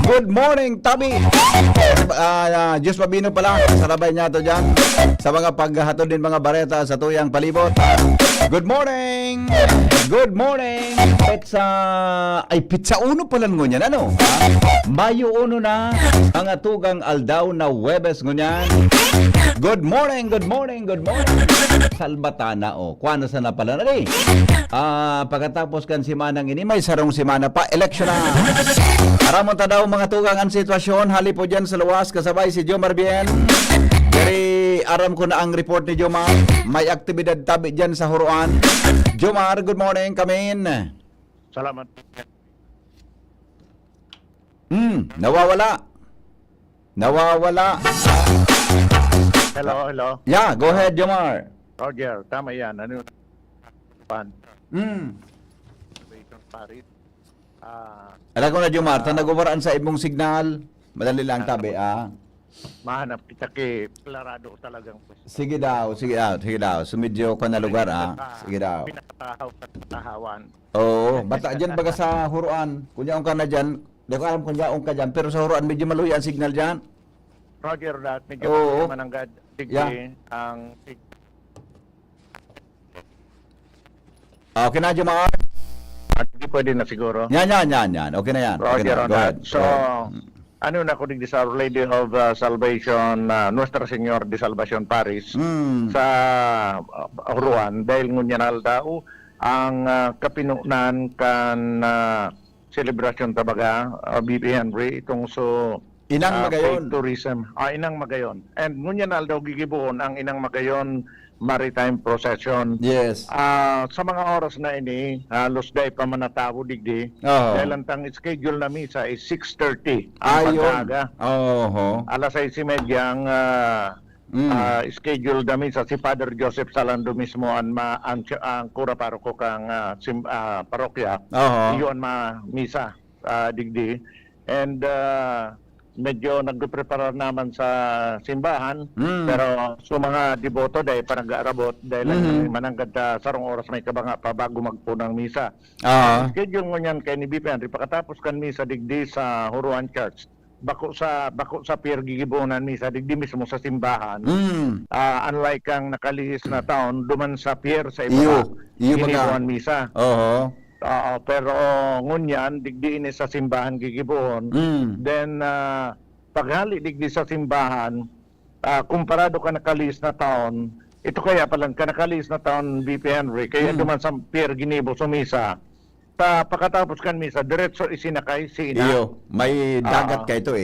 Good morning, Tabi. Diyos Mabino pala, sarabay niya to dyan. Sa mga paghatod din mga bareta sa tuyang palibot. Good morning! Good morning! Pizza uno pala ngunyan, ano? Mayo uno na, ang atugang aldaw na Webes ngunyan. Good morning, good morning, good morning. Salbatana, kuano sa na pala na rin. Pagkatapos kan simanang ini, may sarong simana pa, election na. Aramon ta daw mga tugang ang sitwasyon, hali po dyan sa luwas, kasabay si Jomar Bien. Dari aram ko na ang report ni Jomar, may aktibidad tabi dyan sa Huruan. Jomar, good morning, kamin. Salamat. Nawawala. Hello. Yeah, go ahead, Jomar. Roger, tama yan. Ano yung pan? Paris. Alam ko na, Jomar, nag-uwaraan sa imong signal. Madali lang tabi, Mahanap kita kay Clarado talagang. Sige daw. Sumidyo ko na lugar, Sige daw. Pinatahawan. Oo, bata dyan baga sa Huruan. Kunyaong ka na dyan. Di ko alam kunyaong ka dyan. Pero sa Huruan, medyo maluya ang signal dyan. Roger that. Medyo Oo. mananggad. Yeah. Ang Okay na, Jomar. hindi pwede na siguro. Yan. Okay na yan. Okay Roger na. on Go ahead. that. So, ano na ko digdi sa Our Lady of Salvation, Nuestra Señor de Salvacion Paris sa Huruan dahil ngunyan daw ang kapinunan kan celebration tabaga BP Henry itong so Inang Magayon. tourism Inang Magayon and ngunyan daw gigibuon ang Inang Magayon Maritime Procession. Yes. Sa mga oras na ini, halos day pa manatawo digdi. Dahil ang schedule na misa is 6:30. Ayon. Alas 6:30 ang schedule na misa. Si Father Joseph Salando mismo ang kura paroko kang parokya. Iyon misa digdi. And medyo nagprepara naman sa simbahan pero sa mga deboto dahil panag-aarabot dahil mananggad sarong oras may kabanga pa bago magpunang misa. Schedule mo niyan kay ni BP Henry pagkatapos kan misa digdi sa Huruan Church bako sa pier gigibunan misa digdi mismo sa simbahan. Unlike ang nakalihis na taon duman sa pier sa iba gigibunan misa. Pero ngunyan digdi ini sa simbahan gigibuon. Then paghali digdi sa simbahan kumparado ka nakalis na taon ito kaya palang ka nakalis na taon BP Henry kaya duman sa pier ginibo sa misa pagkatapos kan misa diretso isinakay si ina. May dagat ka ito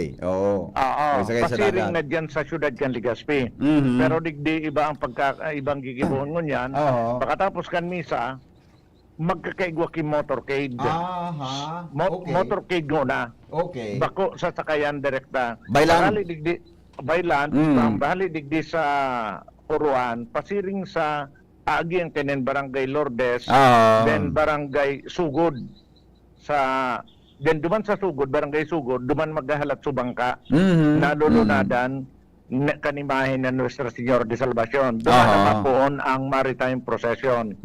pasiring na dyan sa syudad kan Legazpi. Pero digdi iba ang ibang gigibuon ngunyan. Pagkatapos kan misa magkakaigwa ki motorcade. Okay. Motorcade na. Okay. Bako sa sakayan direkta. Bailan. Bahali digdi sa Huruan, pasiring sa agi ang kenen Barangay Lourdes, then Barangay Sugod. Then duman sa Sugod, Barangay Sugod, duman maghahalat subangka. Nalulunadan kanimahin na Nuestra Señor de Salvacion. Doon napapoon ang Maritime Procession.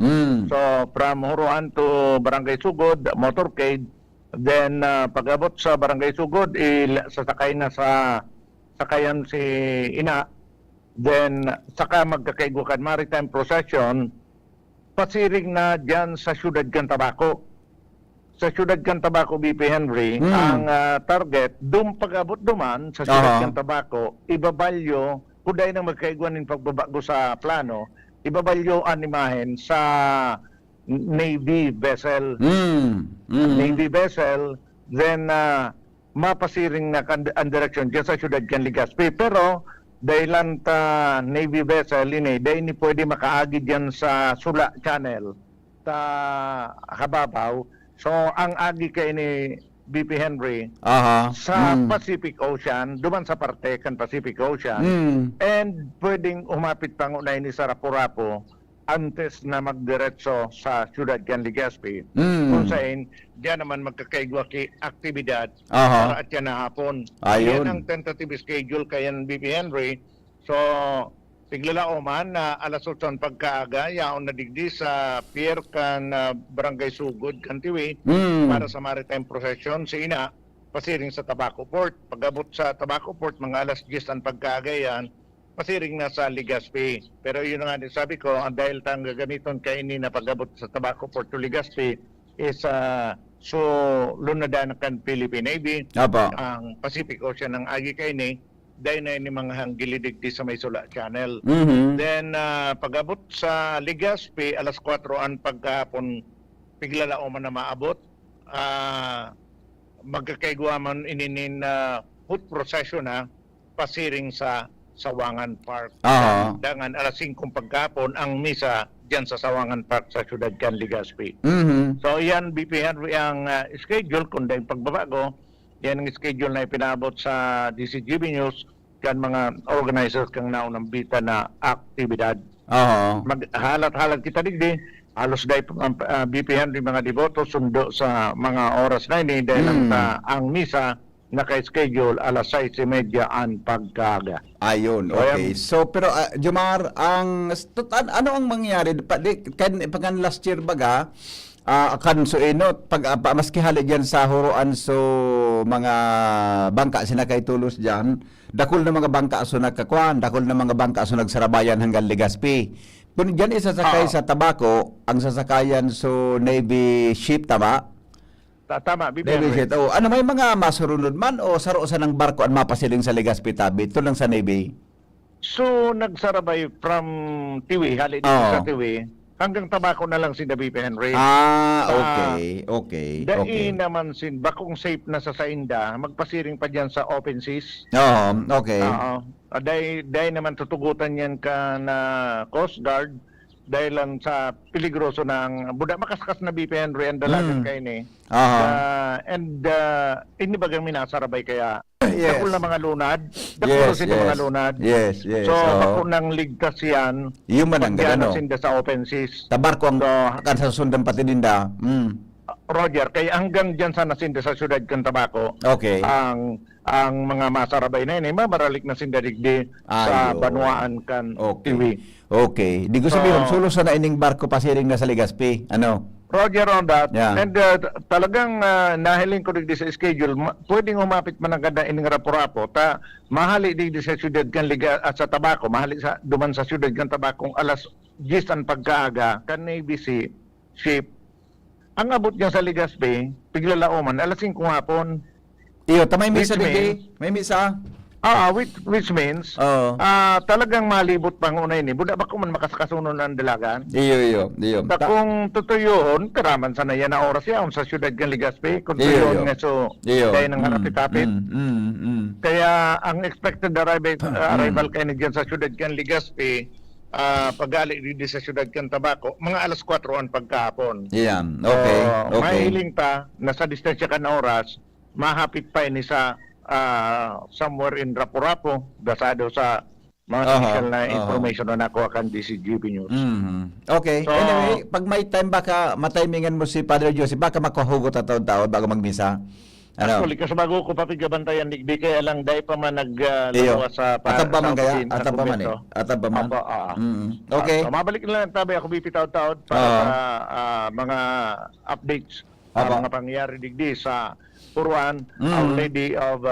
So, from Huruan to Barangay Sugod, motorcade. Then, pag-abot sa Barangay Sugod, sasakay na sa sakayan si ina. Then, saka magkakaigukan Maritime Procession, pasiring na dyan sa Siyudad Cantabaco. Sa Siyudad Cantabaco, BP Henry, ang target, pag-abot duman sa Siyudad Cantabaco, ibabalyo, kuday na magkaiguanin pagbabago sa plano, ibabalyo animahin sa Navy vessel. Navy vessel, then mapasiring na ang direksyon dyan sa Siyudad kan Legazpi. Pero, dahilan ta Navy vessel, dahil ni pwede makaagi dyan sa Sula Channel, Hababaw. So, ang agi kay ni BP Henry sa Pacific Ocean, duman sa parte kan Pacific Ocean, and pwedeng umapit pangunay ni sa Rapu-Rapu antes na magdiretso sa Ciudad kan Legazpi. Kung saan, diyan naman magkakaigwa ki aktibidad para at yan na hapon. Yan ang tentative schedule kay BP Henry. So, tiglala man na alas 8 pagkaaga, yaon na digdi sa pier kan Barangay Sugod, Kantiwi, para sa Maritime Procession. Si ina, pasiring sa Tabaco Port. Pag-abot sa Tabaco Port, mga alas 10 ang pagkagayan, pasiring na sa Legazpi. Pero yun nga din sabi ko, dahil tang gagamiton kaini na pag-abot sa Tabaco Port to Legazpi is so lunadan kan Philippine Navy, Apa. ang Pacific Ocean ng agi kaini, dahil na ini mga hanggilidig di sa may Sula Channel. Mhm. Then pag-abot sa Legazpi, alas 4 ang pagkahapon, piglala o man na maabot. Magkakaigwaman ininin foot procession na pasiring sa Sawangan Park. Aha. Dangan alas 5 pagkahapon ang misa diyan sa Sawangan Park sa siyudad kan Legazpi. Mhm. So yan BP Henry ang schedule kung dahil pagbabago, yan ang schedule na ipinabot sa DCGB News kan mga organizers kang naunang bita na aktibidad. Aha. Maghalat-halat kita digdi, halos dahil BP Henry mga deboto sundo sa mga oras na ini dahil ang misa naka-schedule alas 6:30 ang pagkaga. Ayun, okay. So, pero Jomar, ano ang mangyari? Pag last year baga, akan so inot, maski hali dyan sa huruan so mga bangka sinakay tulos dyan, dakol na mga bangka so nagkakuan, dakol na mga bangka so nagsarabayan hanggang Legazpi. Kung dyan isasakay sa Tabaco, ang sasakayan so Navy ship, tama? Tama, BP Navy Henry. ship. Oh, ano may mga masurunod man o saro sa ng barko ang mapasiling sa Legazpi tabi? Ito lang sa Navy. So nagsarabay from Tiwi, hali dito sa Tiwi, hanggang Tabaco na lang si BP Henry. Okay. Okay. Dahil naman bakong safe na sa Sainda, magpasiring pa dyan sa open seas. Oo, okay. Oo. Dahil naman tutugutan yan ka na Coast Guard dahil lang sa peligroso ng buda makaskas na BP Henry ang dalagan kayo ni. Hindi bagang minasarabay kaya Yes. dakol na mga lunad. Dakol sila mga lunad. Yes. So, ako nang ligtas yan. Yung man ang gano. Sinda sa open seas. Tabarko ang kasasundan pati dinda. Roger, kaya hanggang dyan sa nasinda sa syudad kan Tabaco, Okay. ang mga masarabay na yun, mamaralik na sindadigdi sa Ayun. Banuaan kan Okay. Tiwi. Okay. Di ko sabihin, sulo sa na ining barko pasiring na sa Legazpi. Ano? Roger on that. Yeah. And talagang nahiling ko digdi sa schedule, pwedeng umapit man ang ganda ining rapo-rapo, mahali digdi sa syudad kan sa Tabaco, mahali sa duman sa syudad kan Tabaco alas 10 ang pagkaaga kan Navy ship. Ang abot niya sa Legazpi, piglalauman, alas 5 hapon. Iyo, tamay misa Which digdi. May misa. Which means, Oo. talagang malibot pang unay ni. Buda ba kung man makasakasunod ng dalagan? Iyo. Kung tutuyon, karaman sana yan na oras yan sa syudad ng Legazpi. Kung tutuyon nga so, dahil ng harapit-apit. Kaya ang expected arrival kayo ni dyan sa syudad ng Legazpi, pag-gali dito sa syudad ng Tabaco, mga alas 4 ang pagkahapon. Yan. Okay. So, Okay. mahiling ta, nasa distansya ka na oras, mahapit pa ini sa somewhere in Rapo-Rapo, basado sa mga initial na information na nakuha kan DCGB News. Okay. So, Anyway, pag may time baka matimingan mo si Padre Joseph, baka makahugot at taon-taon bago magmisa. Ano? Actually, kasi bago ko papigabantayan, di kaya lang dahil pa man Iyo. naglalawa sa Atab ba man kaya? sa Atab ba man eh? kumbento. Atab ba man? Apo, Okay. So, mabalik na lang tabi ako BP Taud-Taud para sa mga updates sa Apo. mga pangyayari digdi sa Puruan, Our Lady of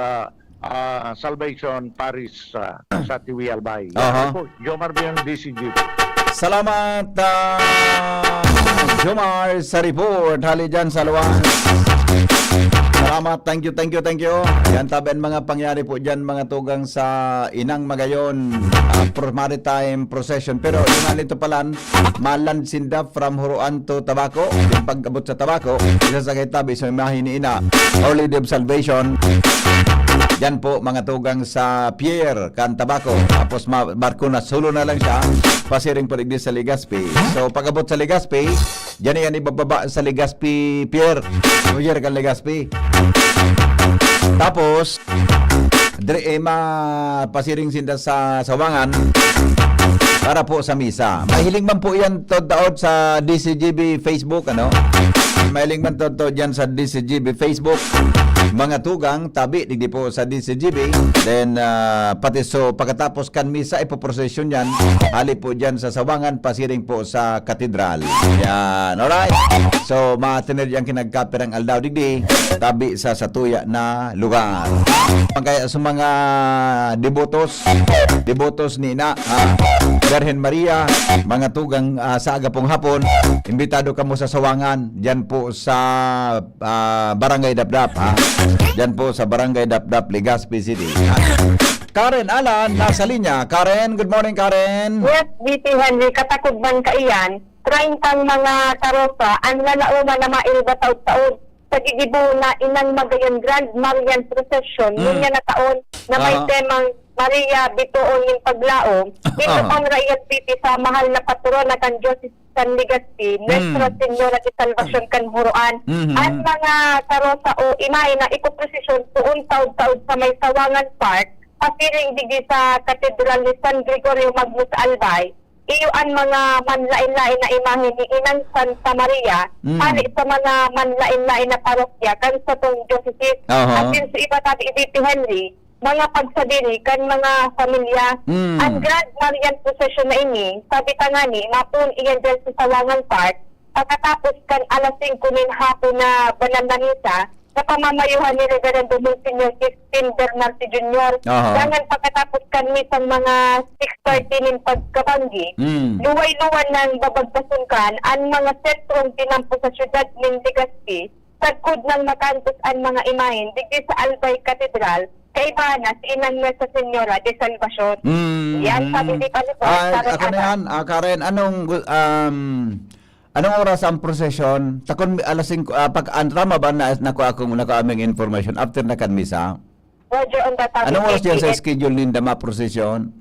Salvation Paris sa Tiwi Albay. Jomar Bian, DCG. Salamat, Jomar, sa report. Hali dyan sa luwan. Salamat. Thank you. Yan tabi mga pangyari po dyan, mga tugang sa Inang Magayon maritime procession. Pero yung nalito palan, malan sinda from Huruan to Tabaco. Yung pag-abot sa Tabaco, isa sa kay tabi sa mahini ina, Our Lady of Salvation. Yan po mga tugang sa Pierre, kan Tabaco. Tapos barko na sulo na lang siya. Pasiring po digdi sa Legazpi. So pag-abot sa Legazpi, yan yan ibababa sa Legazpi Pierre. Pierre kan Legazpi. Tapos dire pasiring sinda sa Sawangan para po sa misa. Mahiling man po yan daot sa DCGB Facebook, ano? Mahiling man to dyan sa DCGB Facebook. mga tugang tabi digdi po sa DCGB. Then pati so pagkatapos kan misa ipoprosesyon yan hali po dyan sa Sawangan pasiring po sa katedral. Yan, alright. So matinid yang kinagkapirang aldaw digdi tabi sa satuya na lugar. Kaya sa mga devotos ni Ina Virgen Maria, mga tugang sa agapong hapon, imbitado ka mo sa Sawangan, dyan po sa Barangay Dapdap, dyan po sa Barangay Dapdap, Legazpi City. Karen Alan, nasa linya. Karen, good morning Karen. Yes, VP Henry, katakudban ka iyan. 30 mga karosa, ang nalauma na mailba taon-taon sa gigibo na inang magayon Grand Marian Procession, niya na taon na may temang Maria Bitoon yung paglaom. Ito ang Rayat City sa mahal na patron na kan Diyos San Legazpi, Nuestra Señora de Salvacion Kanhuruan. At mga karosa o imay na ipoprosesyon tuon taod-taod sa may Sawangan Park, pasiring digi sa Katedral ni San Gregorio Magnus Albay. Iyo ang mga manlain-lain na imahe ni Inang Santa Maria, pali sa mga manlain-lain na parokya kan sa tong diocese. At yun sa iba tati VP Henry, mga pagsadiri kan mga pamilya. Ang Grand Marian Procession na ini, sabi tangani, mapun iyan dyan sa Sawangan Park, pagkatapos kan alas 5 nin hapon na banal na misa, sa pamamayuhan ni Reverendo Monsignor Crispin Bernardo Jr. Dangan pagkatapos kan misang mga 6:30 nin pagkabanggi, luway-luwan ng babagpasunkan ang mga sentrong tinampo sa syudad ng Legazpi, sagkod ng makantos ang mga imahin, digdi sa Albay Katedral, kaibana si Inang Nuestra Señora de Salvacion. Yan, sabi di Palipon. Ako na yan, Karen, anong oras ang prosesyon? Takon alas 5, tama ba na nako aming information after na kan misa? Roger, on that Anong oras yan sa schedule ninda ma-prosesyon?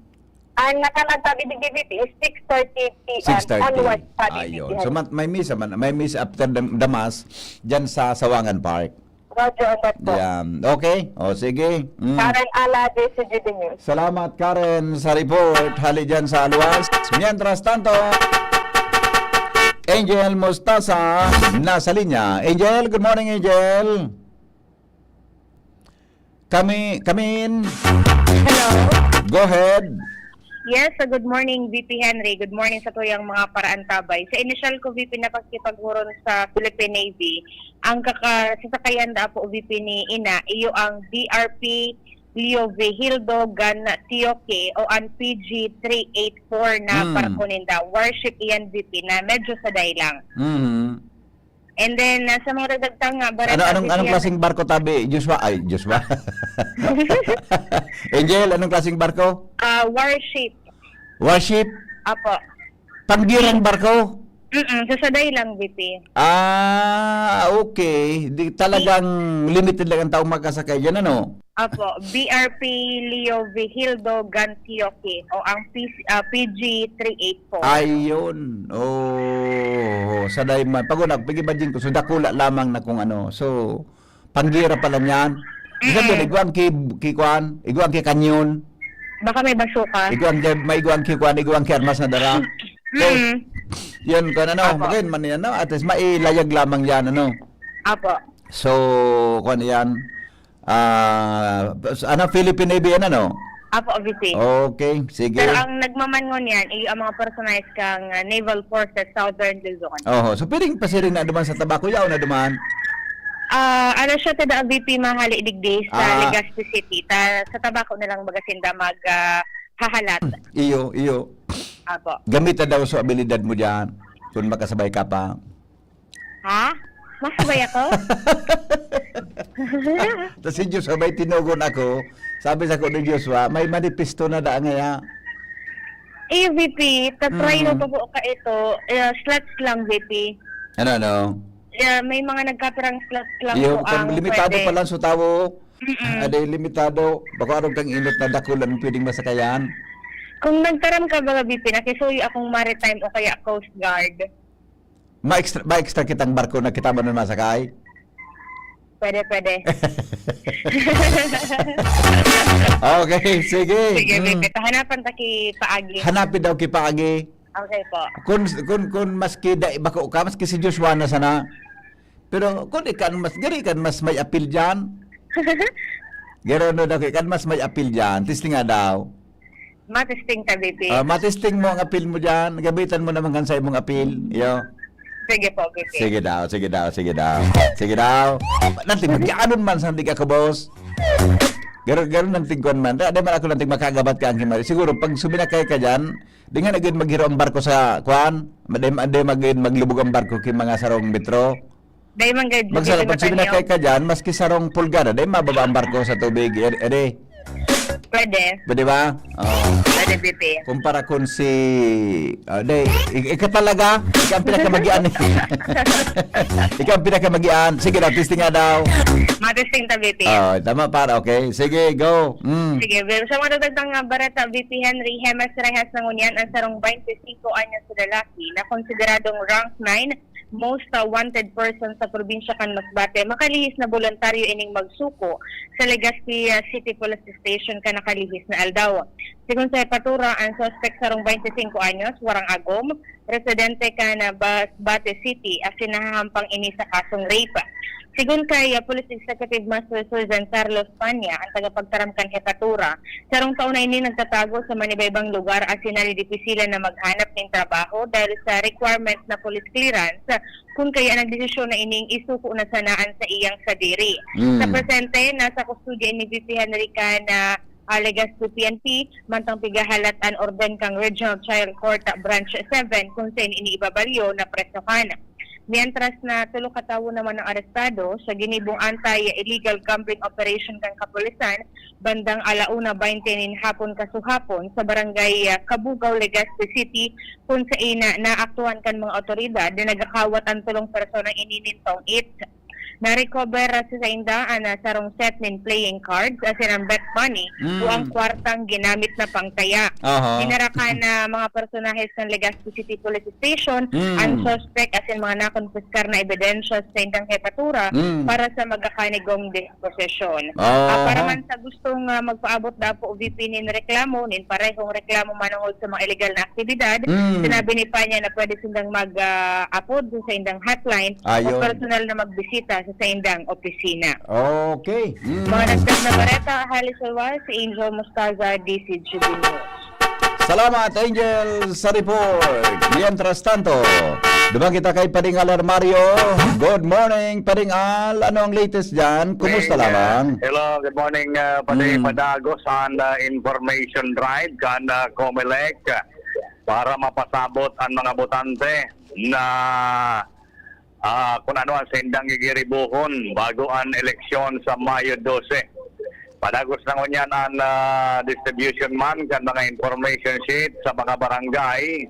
Ang nakanagsabi ng DBP is 6:30 p.m. 6:30. onwards. Ayun. So may misa after the mass dyan sa Sawangan Park. Roger, on that po. Yan. Okay? O sige. Karen Alade, CGD News. Salamat Karen sa report. Hali dyan sa Aluas. Mientras tanto, Angel Mostaza nasa linya. Angel, good morning Angel. Come in. Hello. Go ahead. Yes, good morning VP Henry. Good morning sa tuyang mga paraan tabay. Sa initial ko VP na pagkipaghuron sa Philippine Navy, ang sasakayan da po VP ni Ina, iyo ang BRP Leo Vigildo Gan Tioke o ang PG 384 na parakunin da. Warship iyan VP na medyo saday lang. And then sa mga dagdag nga Anong klaseng barko tabi? Joshua. Angel, anong klaseng barko? Warship. Warship? Apo. Panggirang barko? Sasaday lang VP. Okay. Di talagang limited lang ang taong magkasakay dyan, ano? Apo, BRP Leo Vigildo Gantioque o ang PG 384. Ayun. Oh, saday man. Pagod pagibadjing ko, so dakula lamang na kung ano. So, panggira pa lang yan. Isa doon, iguang kikuan, iguang kanyon. Baka may basuka. Iguang kikuan, iguang armas na dara. So, yan ko ano, bagay man yan, no? At least mailayag lamang yan, ano? Apo. So, kung yan, Philippine Navy yan, ano? Apo, VP. Okay, sige. Pero ang nagmamangon yan, ang mga personalized kang Naval Forces Southern Luzon. So piling pasiring na duman sa tabako yaw na duman? Ano siya tada VP mahali digdi sa Legazpi City. Sa tabako na lang magasinda hahalat. Iyo. Apo. Gamit na daw sa abilidad mo diyan kung makasabay ka pa. Ha? Masabay ako? Tapos si Diyos, sabay tinugon ako. Sabi sa ko ni Joshua, may manifesto na da ngaya. VP, tatry na po ka ito. Slots lang, VP. Ano? May mga nagkapirang slots lang Iyo, po ang limitado pwede. pa lang sa tawo. Aday, limitado. Baka arong kang inot na dakulan pwedeng masakayan. Kung nagtaram ka ba, VP, nakisuyo akong maritime o kaya Coast Guard. Ma-extra kitang barko na kita man masakay? Pwede. Okay, sige. Sige, VP. Hanapan ta ki paagi. Hanapin daw kipaagi. Okay po. Kung maski bako ka, maski si Joshua na sana. Pero kung ikan mas gari kan mas may appeal diyan. Gero no daw kan mas may appeal diyan. Testing nga daw. Matesting ka, VP. Matesting mo ang appeal mo diyan. Gabitan mo naman kan sa imong appeal. Yo. Sige po, VP. Sige daw, sige daw, sige daw. Sige daw. Nanti magkaanon man sa hindi ka boss. Garo nanti kuan man. Ada man ako nanti makagabat ka ang himari. Siguro pag suminakay ka diyan, di nga nagin maghiro ang barko sa kuan. Ade magin maglubog ang barko kay mga sarong metro. Dahil man guide, Magsala pag suminakay ka diyan, maski sarong pulgada, di mababa ang barko sa tubig. Ede. Pwede. Pwede ba? Oh. Pwede, VP. Kumpara kun si ikaw talaga, ikaw ang pinakamagian. Ikaw ang pinakamagian. Sige daw, testing nga daw. Matesting ta, VP. Oh, tama para, okay. Sige, go. Sige, pero sa matutagtang nga bareta, VP Henry Hemes Reyes ng Unyan, ang sarong 25 anyos sa lalaki na konsideradong rank 9 most wanted person sa probinsya kan Masbate, makalihis na voluntaryo ining magsuko sa Legazpi City Police Station ka nakalihis na aldaw. Sigun sa patura, ang suspect sarong 25 anyos, warang agom, residente ka na Masbate City, as sinahampang ini sa kasong rape. Sigun kay Police Executive Master Sergeant Carlos Panya, ang tagapagtaramkan Hekatura, sarong taon na ini nagtatago sa manibaybang lugar at sinalidipisilan na maghanap ng trabaho dahil sa requirement na police clearance kung kaya nagdesisyon na ining isuko na sanaan sa iyang sadiri. Sa presente, nasa kustudya ni VP Henry ka na Legazpi PNP, mantang pigahalat an orden kang Regional Child Court Branch 7 kung saan iniibabalyo na presohan. Mientras na tulo katawo naman ng arestado sa ginibong anti-illegal gambling operation kang kapulisan bandang 1:20 hapon kasuhapon sa barangay Kabugaw, Legazpi City kung sa ina naaktuhan kan mga otoridad na nagakawat ang tulong personang ininintong it. Na-recover sa indaan na sarong set nin playing cards as in ang bet money o ang kwartang ginamit na pangtaya. Dinarakan na mga personahes ng Legazpi City Police Station ang suspect as in mga nakonfiskar na ebidensya sa indang Hekatura para sa magkakanigong disposisyon. Para man sa gustong magpaabot na po VP nin reklamo, nin parehong reklamo manungod sa mga illegal na aktibidad, sinabi ni Panya na pwede silang mag-upload sa indang hotline o personal na magbisita sa indang opisina. Okay. Mga nagdag na bareta, Halis Alwar, si Angel Mostaza, DCGB News. Salamat, Angel, sa report. Mientras tanto, dumang kita kay Padingal Armario. Good morning, Padingal. Ano ang latest dyan? Kumusta lamang? Hello, good morning, Padagos on information drive kan Comelec para mapasabot ang mga botante na kung ano ang sendang gigiribuhon bago ang eleksyon sa Mayo 12. Padagos na ngunyan ang distribution man kan mga information sheet sa mga barangay,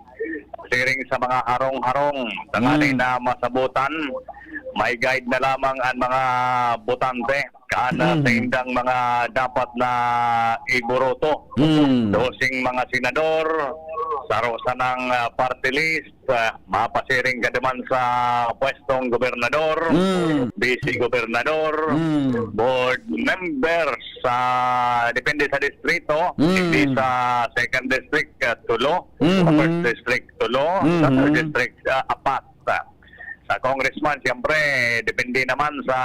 siring sa mga harong-harong, tangali na masabutan, may guide na lamang ang mga botante kana sa indang mga dapat na iburoto. Dosing mga senador, sarosa ng party list, mapasiring ka naman sa pwestong gobernador, vice gobernador, board members, depende sa distrito, hindi sa second district, tulo, first district, tulo, sa third district, apat. Sa congressman, siyempre, depende naman sa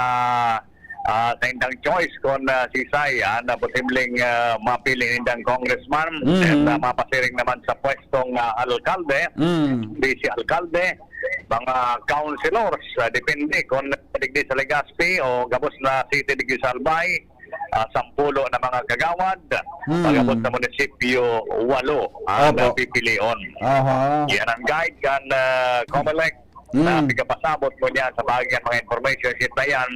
indang choice kung sisay na posibleng mapili indang congressman at mapasiring naman sa pwestong alkalde, vice-alkalde, mga councilors, depende kung digdi sa Legazpi o gabos na City digdi sa Albay, 10 na mga kagawad, pagabot sa munisipyo 8 ang pipilion. Yan ang guide kan Comelec na pigapasabot mo niya sa bagay mga information sheet na yan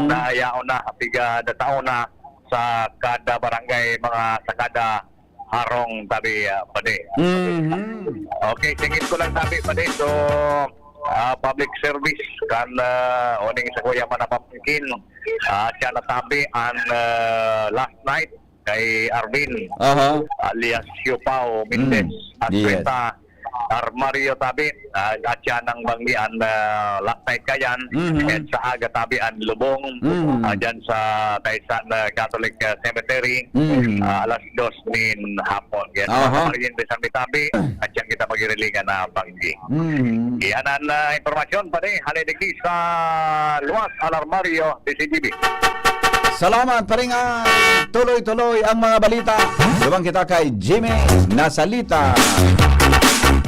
na ayaon na pigadataon na sa kada barangay, mga sa kada harong tabi pade. Okay, tingin ko lang tabi pade. So public service kan oning sa kuya manapapangkin siya natabi ang last night kay Arvin alias Siopao Mendez at kwenta Armario tabi at siya ng banggian last night kayan at sa aga tabi ang lubong dyan sa Taysan Catholic Cemetery alas 2 nin hapon kaya Armario tabi at siyang kita magirilingan na banggi. Yan ang informasyon pa rin halidigdi sa Luas Alarmario DCGB. Salamat paringan. Tuloy-tuloy ang mga balita. Lumang kita kay Jimmy Nasalita.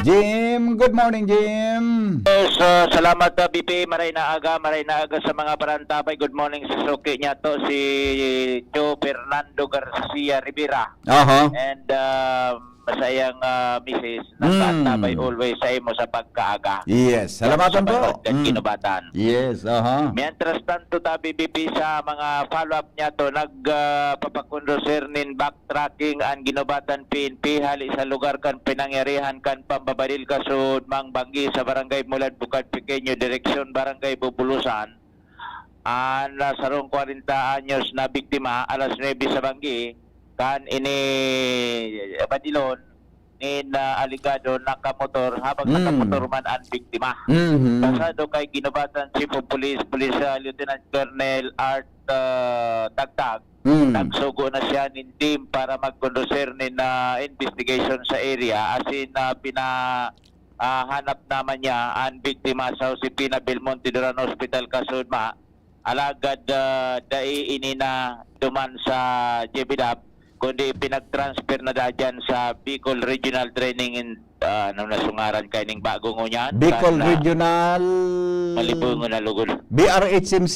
Jim, good morning, Jim. Yes, salamat BP. Maray na aga sa mga parantabay. Good morning sa suki niya to si Joe Fernando Garcia Rivera. Aha. And masayang misis nagtatabay always sa imo sa pagkaaga. Yes, salamatan po. At kinubatan. Yes, aha. Mientras tanto tabi BP sa mga follow-up niya to nagpapakondosir nin backtracking ang ginubatan PNP hali sa lugar kan pinangyarihan kan pambabadil kasud mang banggi sa barangay Mulad Bukad Pequeño direksyon barangay Bubulusan. Sarong 40 anyos na biktima alas 9 sa banggi kan ini badilon in aligado nakamotor habang nakamotor man ang biktima. Kasado kay ginubatan Chief of Police Lieutenant Colonel Art Tagtag. Nagsugo na siya nin team para magkondosir nin investigation sa area as in hanap naman niya ang biktima sa Josepina Belmonte Duran Hospital Kasudma. Alagad dai ini na duman sa JBDAP kundi pinag-transfer na dyan sa Bicol Regional Training and nasungaran kay ning bagong ngunyan. Bicol Regional Malibong na lugod. BRHMC?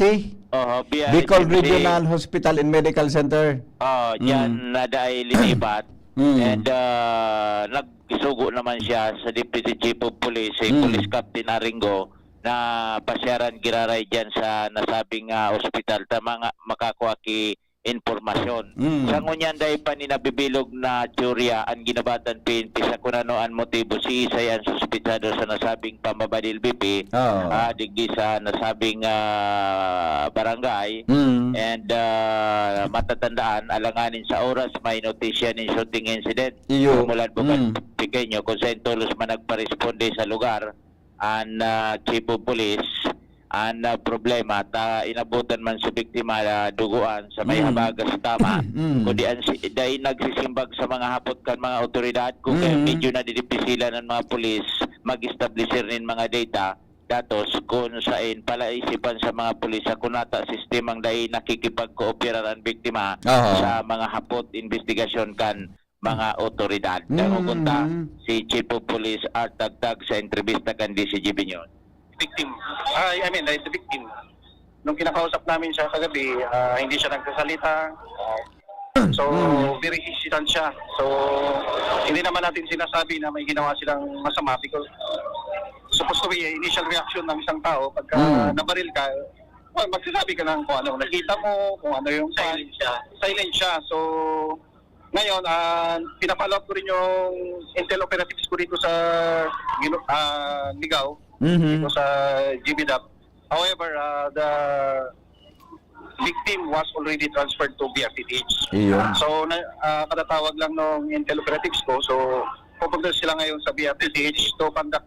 BRHMC. Bicol Regional Hospital and Medical Center. Diyan na dahil linipat. And nagsugo naman siya sa Deputy Chief of Police, Police Captain Aringo, na pasyaran giraray dyan sa nasabing ospital ta mga makakuha ki informasyon. Sa ngunyan dahil pa ni nabibilog na teorya ang ginabatan PNP sa kunano ang motibo si Isay ang suspitsado sa nasabing pambabadil BP digdi sa nasabing barangay and matatandaan alanganin sa oras may notisya ng shooting incident Mulad Bukad Pequeño kung saan tulos man nagparesponde sa lugar ang Chief of Police ang problema inabutan man sa biktima duguan sa may habagas tama kundi dahil nagsisimbag sa mga hapot kan mga otoridad kung medyo na didipisilan ng mga pulis mag-establisher nin mga data datos kung saan palaisipan sa mga pulis sa kunata sistemang dahil nakikipag-kooperar ang biktima sa mga hapot investigasyon kan mga otoridad. Nagugunta si Chief of Police Art Tagtag sa entrevista kan DCGB News. Victim. The victim. Nung kinakausap namin siya kagabi, hindi siya nagsasalita. So, very hesitant siya. So, hindi naman natin sinasabi na may ginawa silang masama because supposed to be initial reaction ng isang tao pagka nabaril ka, magsasabi ka ng kung ano nakita mo, kung ano yung silent siya. So, ngayon, pinapollow up ko rin yung intel operatives ko dito sa Ligaw, dito sa GBDAP. However, the victim was already transferred to BRTTH. So, katatawag lang ng intel operatives ko. So, pupunta sila ngayon sa BRTTH to conduct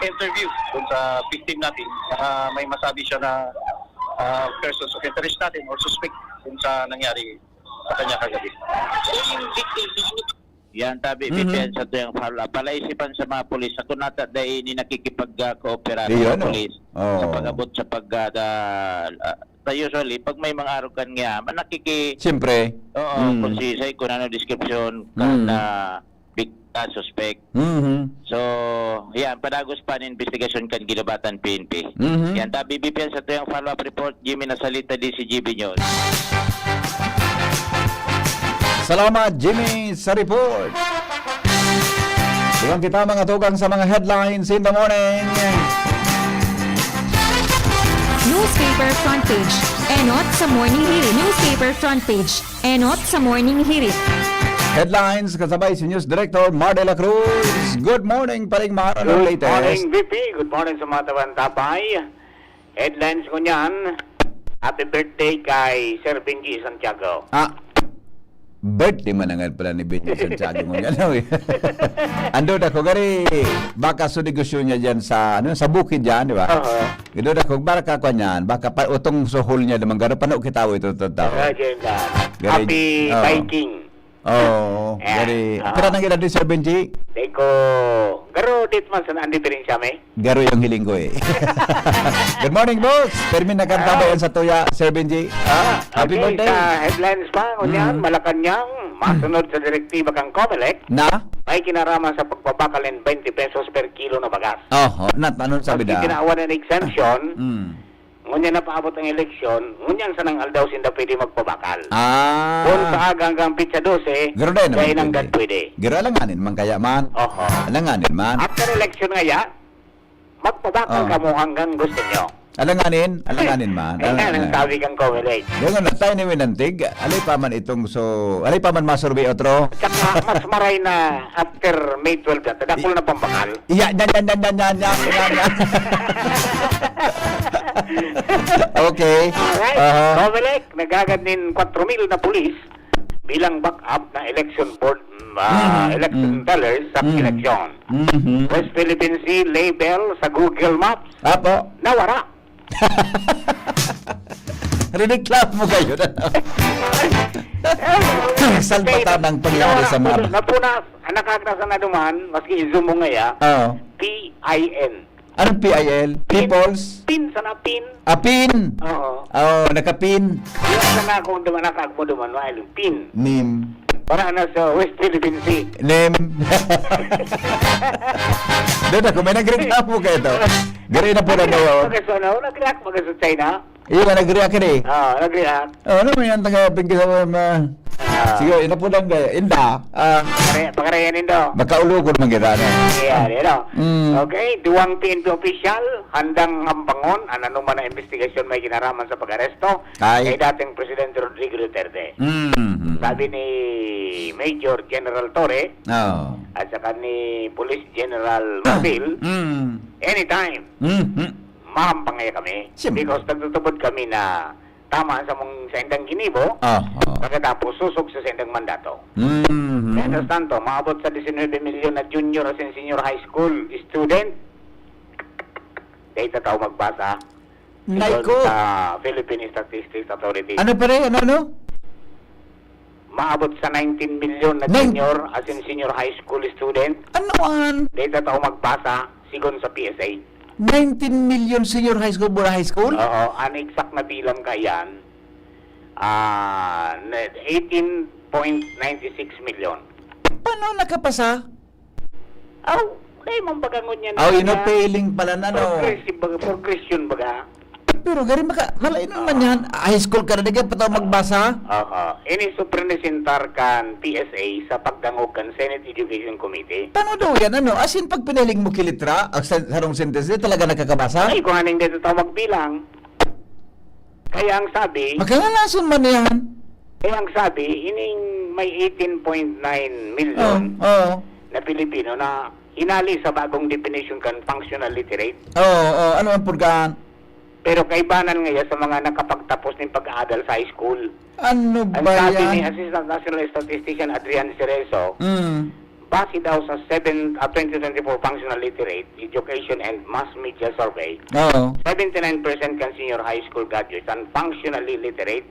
interview dun sa victim natin. May masabi siya na persons of interest natin or suspect dun sa nangyari sa kanya kagabi. Yan tabi BPN sa tuyang palaisipan sa mga pulis sa kunata dahil ni nakikipag-cooperate sa pulis sa pag-abot sa usually pag may mga arukan nga siyempre kung sisay kung ano description na bigta suspect so yan padagos pa ng investigation kan ginabatan PNP yan tabi BPN sa tuyang follow-up report Jimmy Nasalita DCGB News. Salamat, Jimmy, sa report. Iwan kita mga tugang sa mga headlines in the morning. Newspaper front page. Enot sa morning hirit. Newspaper front page. Enot sa morning hirit. Headlines kasabay si News Director Mar de la Cruz. Good morning, paring Mar. Ano latest? Good morning, VP. Good morning sa mga tabay. Headlines ko niyan. Happy birthday kay Sir Benji Santiago. Birthday manangan pala ni Benji Santiago mo yan. Ando na ko gari baka sa negosyo niya dyan sa sa bukid dyan, di ba? Ando na ko baka ko niyan, baka pa utong suhol niya naman garo pano kitaw ito tao. Happy biking. Gari. Pero nang ilan din Sir Benji? Thank ko, garo dit man sa naan diferensya may. Garo yung hiling ko eh. Good morning, boss. Permin na kantabayan sa tuya, Sir Benji. Happy Okay, birthday. sa headlines pa, kunyan, Malacanang, masunod sa direktiba kang COMELEC, Na? may kinaraman sa pagpapakalin 20 pesos per kilo na bagas. Oh, ano sabi Pag da? itinaawan ng exemption, Mm. ngunyan na paabot ang eleksyon, ngunyan sa nang aldaw sinda pwede magpabakal. Kung Ah. sa aga hanggang pitsa 12, Garo din kaya naman nang pwede. Garo alanganin man kaya man. Oho. Alanganin man. After election nga ya, magpabakal Oh. ka mo hanggang gusto nyo. Alanganin man. Ayan ang sabi kang COMELEC. Yung na tayo ni Winantig, alay pa man itong alay pa man masurvey otro. Tsaka mas maray na after May 12 na, tadakol na pambakal. Iya, yan. Okay. Alright, Aha. COMELEC, nagaganin 4,000 na pulis bilang backup na election board, election tellers sa eleksyon. Mhm. West Philippine Sea label sa Google Maps, Apo. nawara. Reklamo kayo na. Salbata ng pangyari sa map. Napunas, nakakasa na duman, maski i-zoom mo ngaya, Oo. PIN. Anong PIL? People's? Pin, sana pin. Pin. Oo. Oh, nakapin. Yung sana kung duman nakakmo duman, wala pin. Name. Para na sa West Philippine Sea. Name. Doon ako, may nagreklamo kayo to. Gari na po na ngayon. Nag-react mga sa China. Iyo nga nag-react ka eh. Nag-react. Oh, ano mo yan, taga-pinggi sa mga... Sige, ina po lang kayo. Inda. Pagkarayanin do. Makaulo ko naman kita. Yeah, you know. Mm. Okay, duwang PNP official, handang hambangon, ano man na investigasyon may ginaraman sa pag-aresto Ay. kay dating Presidente Rodrigo Duterte. Mm. Sabi ni Major General Torre Oh. at saka ni Police General Marbil, Mm. anytime, Mm. mahampangay kami. Siyempre. Because nagtutubod kami na tama sa mong sendang ginibo, Oh. pagkatapos susog sa sendang mandato. Mm. Understand to, maabot sa 19 milyon na junior at senior high school student. Data tao magbasa. Naiko. Sa Philippine Statistics Authority. Ano pa rin? Ano? Maabot sa 19 milyon na junior at senior high school student. Anoan? Data tao magbasa, sigon sa PSA. 19 million senior high school, Bura High School? Oo, ang exact na bilang kayan, 18.96 million. Paano nakapasa? Dahil mong bagangon yan. Oh, inopailing pala na, no? Progression baga. Pero gari malay naman yan. High school ka na digyan, pataw magbasa? Ini supresentar kan PSA sa pagdangog kan Senate Education Committee. Paano daw yan? Ano? As in, pag piniling mo kilitra, ang sarong sentence, talaga nakakabasa? Ay, kung anong dito tao magbilang. Kaya ang sabi, Magkalalason man yan. ining may 18.9 million Oo. na Pilipino na hinali sa bagong definition kan functional literate. Oo. Ano ang purgaan? Pero kaibanan ngayon sa mga nakapagtapos ng pag-aaral sa high school. Ano Ang ba sabi ni yan? Assistant National Statistician Adrian Cerezo, base daw sa 2024 Functional Literate Education and Mass Media Survey, Oo. 79% kan senior high school graduates and functionally literate,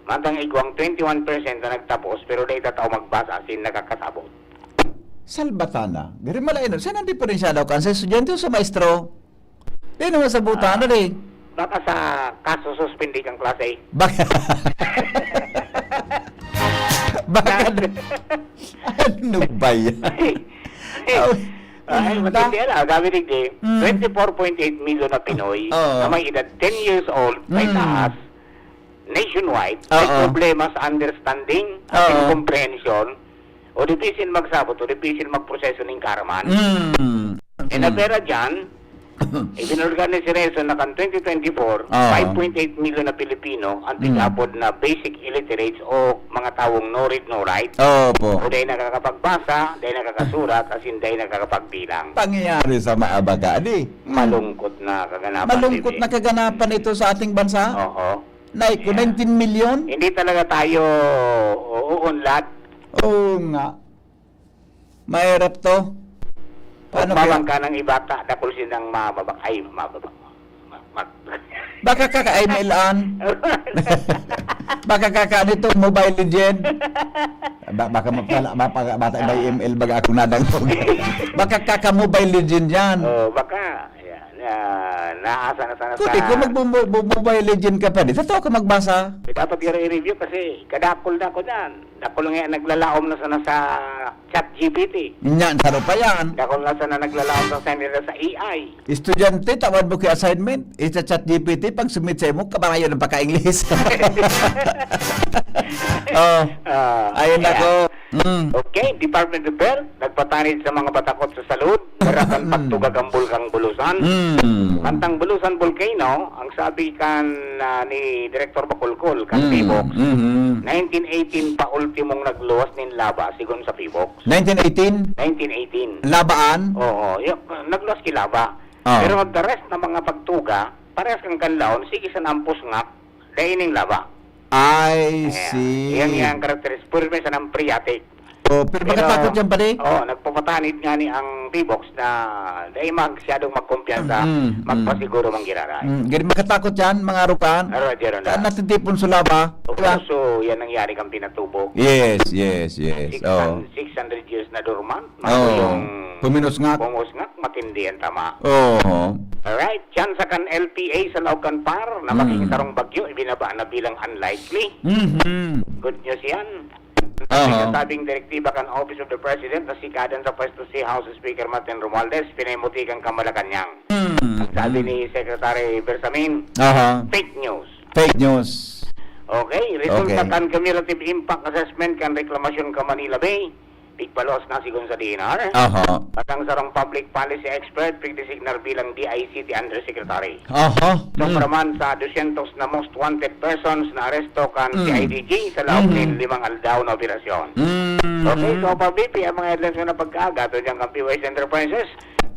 mantang igwang 21% na nagtapos pero data tao magbasa sin nakakasabot. Salbatana. Gari malay na. Saan ang diferensya daw kan? Sa estudyante o sa maestro? Di naman sa butana rin. Baka sa kaso suspindi kang klase. Baka... Ano ba yan? Matindi ala, gabi rin 24.8 million na Pinoy na may edad 10 years old, may taas, nationwide, may problema sa understanding at comprehension, o difícil magsabot, o difícil magproseso ng karaman. E na pera dyan, ibinulgan ni Cerezo na kan 2024, 5.8 million na Pilipino ang tigapod na basic illiterates o mga tawong no read, no write. Opo. O dahil nakakapagbasa, dahil nakakasurat, as in dahil nakakapagbilang. Pangyayari sa maabaga, di. Malungkot na kaganapan. Malungkot na kaganapan ito sa ating bansa. Oo. Naiko, 19 million? Hindi talaga tayo uunlad. Oo nga. Mahirap to. Paano Mamang kaya? ka ng ibata, dakol silang mababak. Ay, mababak. Baka kakaimailan. Baka kakaano itong Mobile Legend. Baka bata may ML baga ako nadang. Baka kaka-Mobile Legend yan. Baka. Yan. Naasa na sana Kuti, kung mag-Mobile Legend ka pa, totoo ka magbasa. Dapat i-review kasi kadakol na ako dyan. Dakol nga naglalaom na sana sa ChatGPT. Yan, saro pa yan. Dakol na sana naglalaom na sana nila sa AI. Estudyante, tawad mo kay assignment. Isa chat GPT, pag submit sa mo, kabarayo ng pagka-English. Ayun ako. Okay, Department of Health, nagpatanid sa mga batakot sa salud. Karakan pagtugag ang bulkang bulusan. Kantang Bulusan Volcano, ang sabi kan ni Director Bacolcol, kan Pibok, 1918 pa ultimong nagluwas nin laba, sigon sa Pibok. 1918, 1918. labaan. Oo, nagluwas kilaba. Oh. Pero the rest na mga pagtuga, parehas kang kanlaon, sige sa nampos nga, daining laba. I see. Yan yung karakteristik. Puro may sa ng priatic. Oh, pero makatakot yan pala nagpapatanid nga ni ang P-Box na dahil masyadong magkumpiyansa, magpasiguro manggiraray. Ganun makatakot yan, mga rukan. Saan natin tipon sulaba? So, yan nangyari kang pinatubok. Yes. 600 years na dormant. Puminos nga. Matindi ang tama. Oo. Alright, chance kan LTA sa Laucan Par na makikisarong bagyo, ibinaba na bilang unlikely. Good news yan. Sabing direktiba kan Office of the President na sikadan sa pwesto si House Speaker Martin Romualdez, pinaymuti kang Malacanang. Ang sabi ni Secretary Bersamin, fake news. Fake news. Okay, resulta kan cumulative impact assessment kan reklamasyon ka Manila Bay. Pigpalos na sigon sa DNR. At ang sarong public policy expert, pigdesignar bilang DICT Undersecretary. Sobraman sa 200 na most wanted persons na aresto kan CIDG sa loob ng 5 aldaw na operasyon. Okay, so pa-BP, ang mga headlines na pagkaaga, ito dyan kang PYS Enterprises.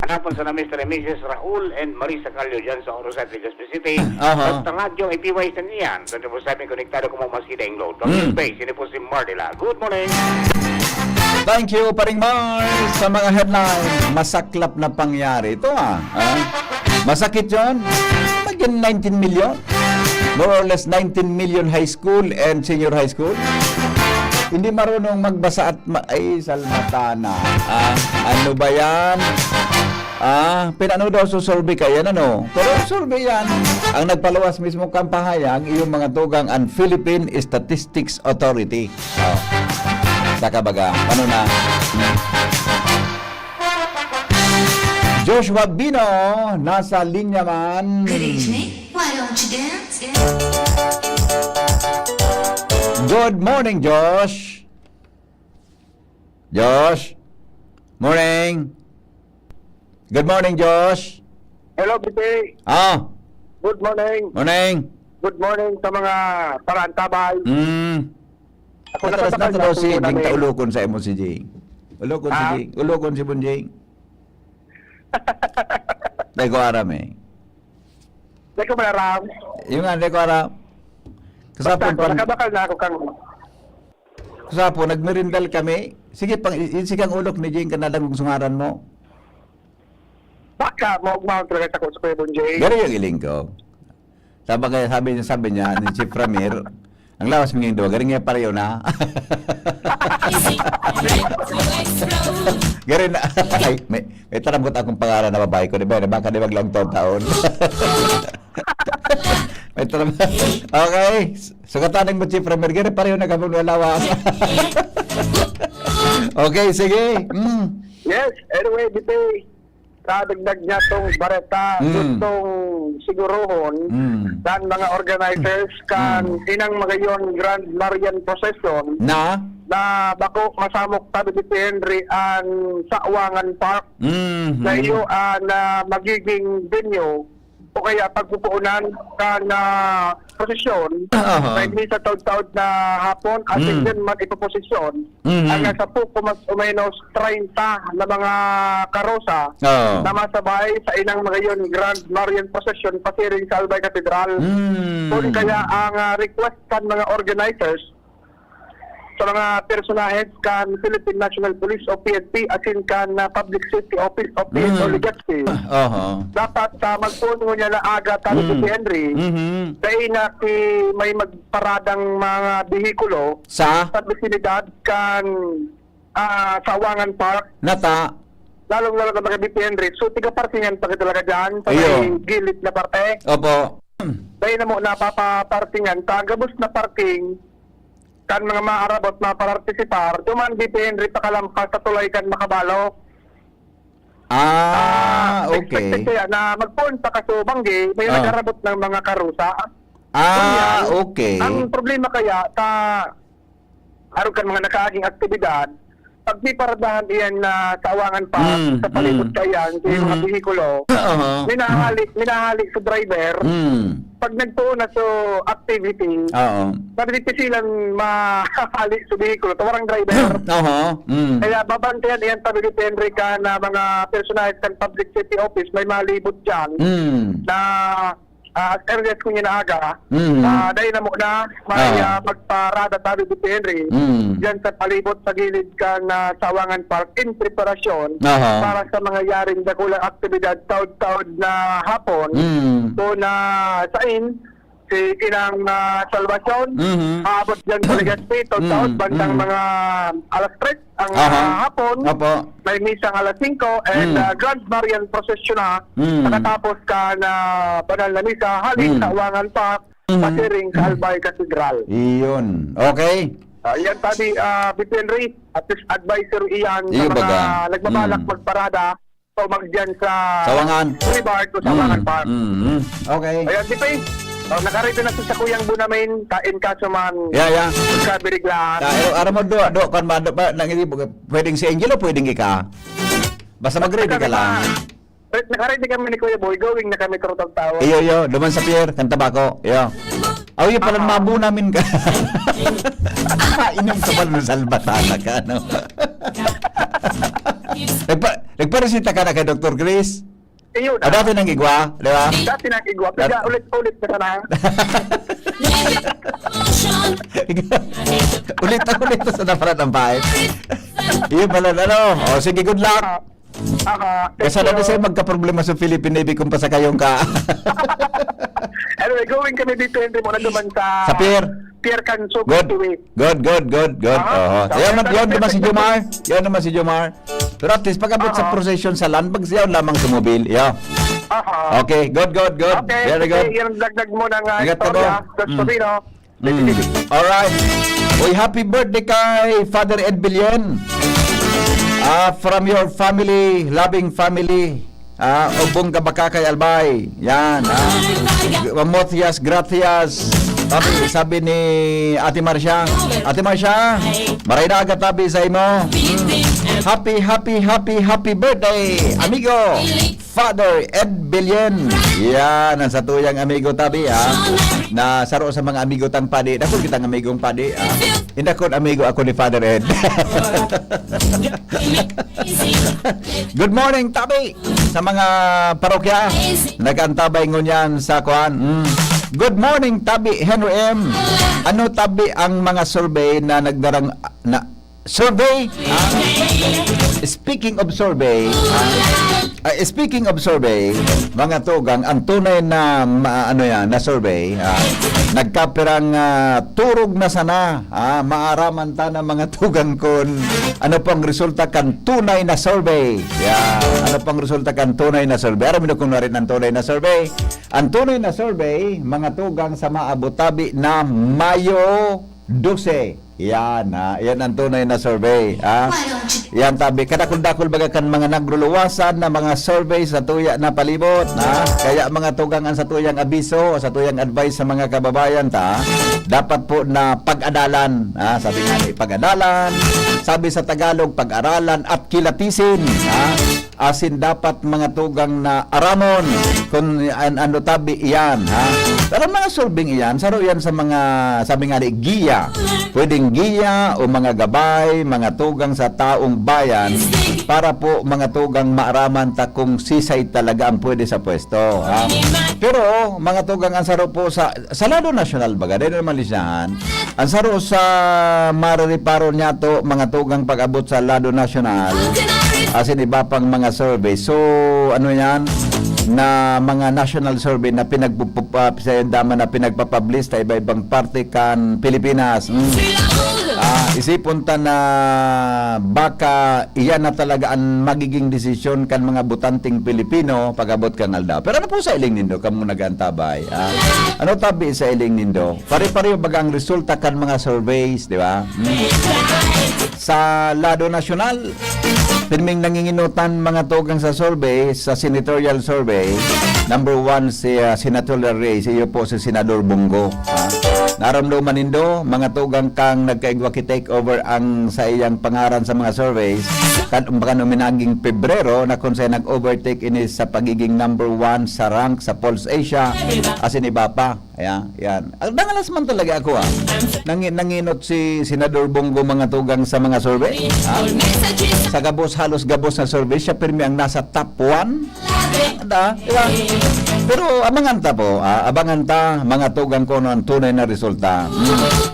Hanapon sa na Mr. and Mrs. Raul and Marisa Calio dyan sa Orosat, Legazpi City. Basta radyo, PYS na niyan. 24/7 konektado ko mo masida yung load. From space, ini po si Mardila. Good morning! Thank you, Paring Mars, sa mga headline. Masaklap na pangyari. Ito masakit yun. Maging 19 million. More or less 19 million high school and senior high school. Hindi marunong magbasa at ay, salmatana. Ano ba yan? Pinano daw sa survey kayan, ano? Pero survey yan. Ang nagpaluwas mismo kampahayag, yung mga tugang ang Philippine Statistics Authority. Saka baga, ano na? Joshua Bino, nasa linya man. Good evening. Why don't you dance? Good morning, Josh. Josh. Morning. Good morning, Josh. Hello, Bibi. Good morning. Morning. Good morning sa mga parantabay. Ako Natalo si Jing taulokon sa emo si Jing. Ulokon si Jing. Ulokon si Bunjing. Dahil ko aram eh. Dahil ko malaram. Yung nga, dahil ko aram. Kasapon pa. Nakabakal na ako kang... Kasapon, nagmerindal kami. Sige, isikang ulok ni Jing kanadang sungaran mo. Baka, maugmahon talaga ako sa Kuya Bunjing. Gano'n yung iling ko. Sabi niya ni Chief Ramir, ang lawas minging doon, garing nga pareho na. Garing na. Ay, may taramgot akong pangalan na babae ko, di ba? Baka di maglang taon. May taramgot. Okay. Sugatanin mo, Chief Ramir. Garing pareho na kapag lawas. Okay, sige. Yes, anyway, Bibi. Kadagdag niya itong bareta, gustong sigurohon kan mga organizers kan inang magayon Grand Marian Procession na bako masamok tabi ni Henry ang Sawangan Park na iyo na magiging venue o kaya pagpupuunan kan prosesyon may sa taod-taod na hapon at din man ipoposisyon ang nasa po mas umenos 30 na mga karosa na masabay sa inang magayon Grand Marian Procession pasiring sa Albay Cathedral. Kung kaya ang request kan mga organizers sa mga personahes kan Philippine National Police o PNP asin kan Public Safety Office o PNO Legazpi. Dapat magpuno niya na aga talo si Henry. Dahil na may magparadang mga bihikulo Sa bisinidad kan Sawangan Park. nata. Lalong-lalo na mga BP Henry. So, tiga-partingan pa talaga dyan sa may Ayun. gilid na parte. Opo. Dahil na mo napapapartingan, tagabos na parking, kan mga maarabot na parartisipar, duman BP Henry pakalampas sa tulay kan makabalo. Okay. Expected kaya na magpunta ka sa Banggi, may nagarabot ng mga karusa. Okay. Ang problema kaya, araw kan mga nakaaging aktibidad, pag may paradahan iyan na Sawangan pa sa palibot kayan, sa mga bihikulo, minahali sa driver, pag nagtuon na sa activity, nabiti silang mahali sa bihikulo, tawarang driver. Kaya babantayan iyan tabi ni Henry ka na mga personahes ng Public Safety Office, may malibot dyan na as early as kunya na aga, dahil na mo na may magparada tabi ni Henry dyan sa palibot sa gilid ka na Sawangan Park in preparasyon para sa mga yaring dakulang aktibidad taod-taod na hapon. So na sain si kinang Salvacion, aabot dyan sa Legazpi, taod-taod bandang mga alas 3 ang hapon. May misang alas 5 and Grand Marian Procession na nakatapos ka na banal na misa halin sa Sawangan Park pasiring sa Albay Cathedral. Iyon. Okay. Yan tadi, BP Henry, at least advisor iyan sa mga nagbabalak magparada o magdyan sa Sawangan. Boulevard o Sawangan Park. Okay. Ayan, BP, nakarito na sa kuyang Bunamin, kain ka sa man. Yeah. Kabiriglaan. Araw mo do kan ba nang hindi pwedeng si Angel o pwedeng ika? Basta mag-ready ka lang. Nakarito kami ni Kuya Boy, going na kami karotang tao. Iyo, duman sa pier, kan tabako. Iyo. Yung pala mabu namin ka. Inom ka pala ng salbatana ka, no? Nagparesita ka na kay Dr. Chris? Iyo na. Dati nang igwa, di ba? Dati nang igwa, pero ulit-ulit na sana. Ulit sa naparat ng bahay. Iyo pala, ano? Sige, good luck. Kasi na sa'yo magka-problema sa Philippine Navy kung pasakayong ka. Anyway, going kami dito, hindi mo na duman sa pier. Pier Canso. Good. Yan naman si Jomar. Pero at least pag-abot sa procession sa land, bagsayaw lamang sa mobil. Yeah. Okay, good. Okay, Very good. Yan ang dagdag mo ng Ingat ka istorya. Alright. Uy, happy birthday kay Father Ed Billion. From your family, loving family. Ubong Kabakakay Albay. Yan. Mamotias, gracias. Sabi ni Ate Marcia, maray na agad tabi sa imo. Happy birthday, amigo Father Ed Billion. Yan ang satuyang amigo tabi na saro sa mga amigo tang padi. Dako kitang amigong padi. Hindi ko amigo ako ni Father Ed. Good morning tabi sa mga parokya. Nag-antabay ngunyan sa kuan. Good morning tabi Henry M. Ano tabi ang mga survey na nagdarang survey? Speaking of survey, mga tugang, ang tunay na na survey, nagkapirang turog na sana, maaraman ta ng mga tugang kon ano pang resulta kan tunay na survey. Ano pang resulta kan tunay na survey? Aram mo kung narin ang tunay na survey. Ang tunay na survey, mga tugang sa maabot-tabi na Mayo 12. Yan ang tunay na survey. Yan tabi, kadakul-dakul bagakan mga nagruluwasan na mga survey sa tuya na palibot. Kaya mga tugangan sa tuyang abiso, sa tuyang advice sa mga kababayan dapat po na pag-adalan. Sabi nga pag-adalan, sabi sa Tagalog, pag-aralan at kilatisin. Asin dapat mga tugang na aramon kung ano tabi iyan. Pero mga solving iyan, saro yan sa mga, sabi nga giya. Pwedeng giya o mga gabay, mga tugang sa taong bayan para po mga tugang maaraman ta kung sisay talaga ang pwede sa pwesto. Ha? Pero mga tugang ang saro po sa Lado Nasyonal baga, dahil naman lisyahan, ang saro sa marariparo niya to mga tugang pag-abot sa Lado Nasyonal, asin iba pang mga survey. So, ano yan? Na mga national survey na na pinagpapublish sa iba-ibang parte kan Pilipinas. Isipon ta na baka iyan na talaga ang magiging desisyon kan mga butanting Pilipino pag-abot kan Aldao. Pero ano po sa iling nindo kamo nagantabay? Ano tabi sa iling nindo? Pare-pareho baga ang resulta kan mga surveys, di ba? Sa Lado Nasyonal, pirming nanginginutan mga tugang sa survey, sa senatorial survey, number 1 si Senator Ray, siya po si Senador Bongo. Naramdaman nindo, mga tugang kang nagkaigwa ki-take over ang sa iyang pangaran sa mga surveys, kan nominaging Pebrero na kung sa'yo nag-overtake ini sa pagiging number 1 sa rank sa Pulse Asia, asin iba pa. Ayan, yan. Nangalas man talaga ako nanginot si Senador Bongo mga tugang sa mga survey. Sa halos gabos na survey, siya pirmi ang nasa top 1. Diba? Pero abangan ta po, abangan ta mga tugang ko ang tunay na resulta.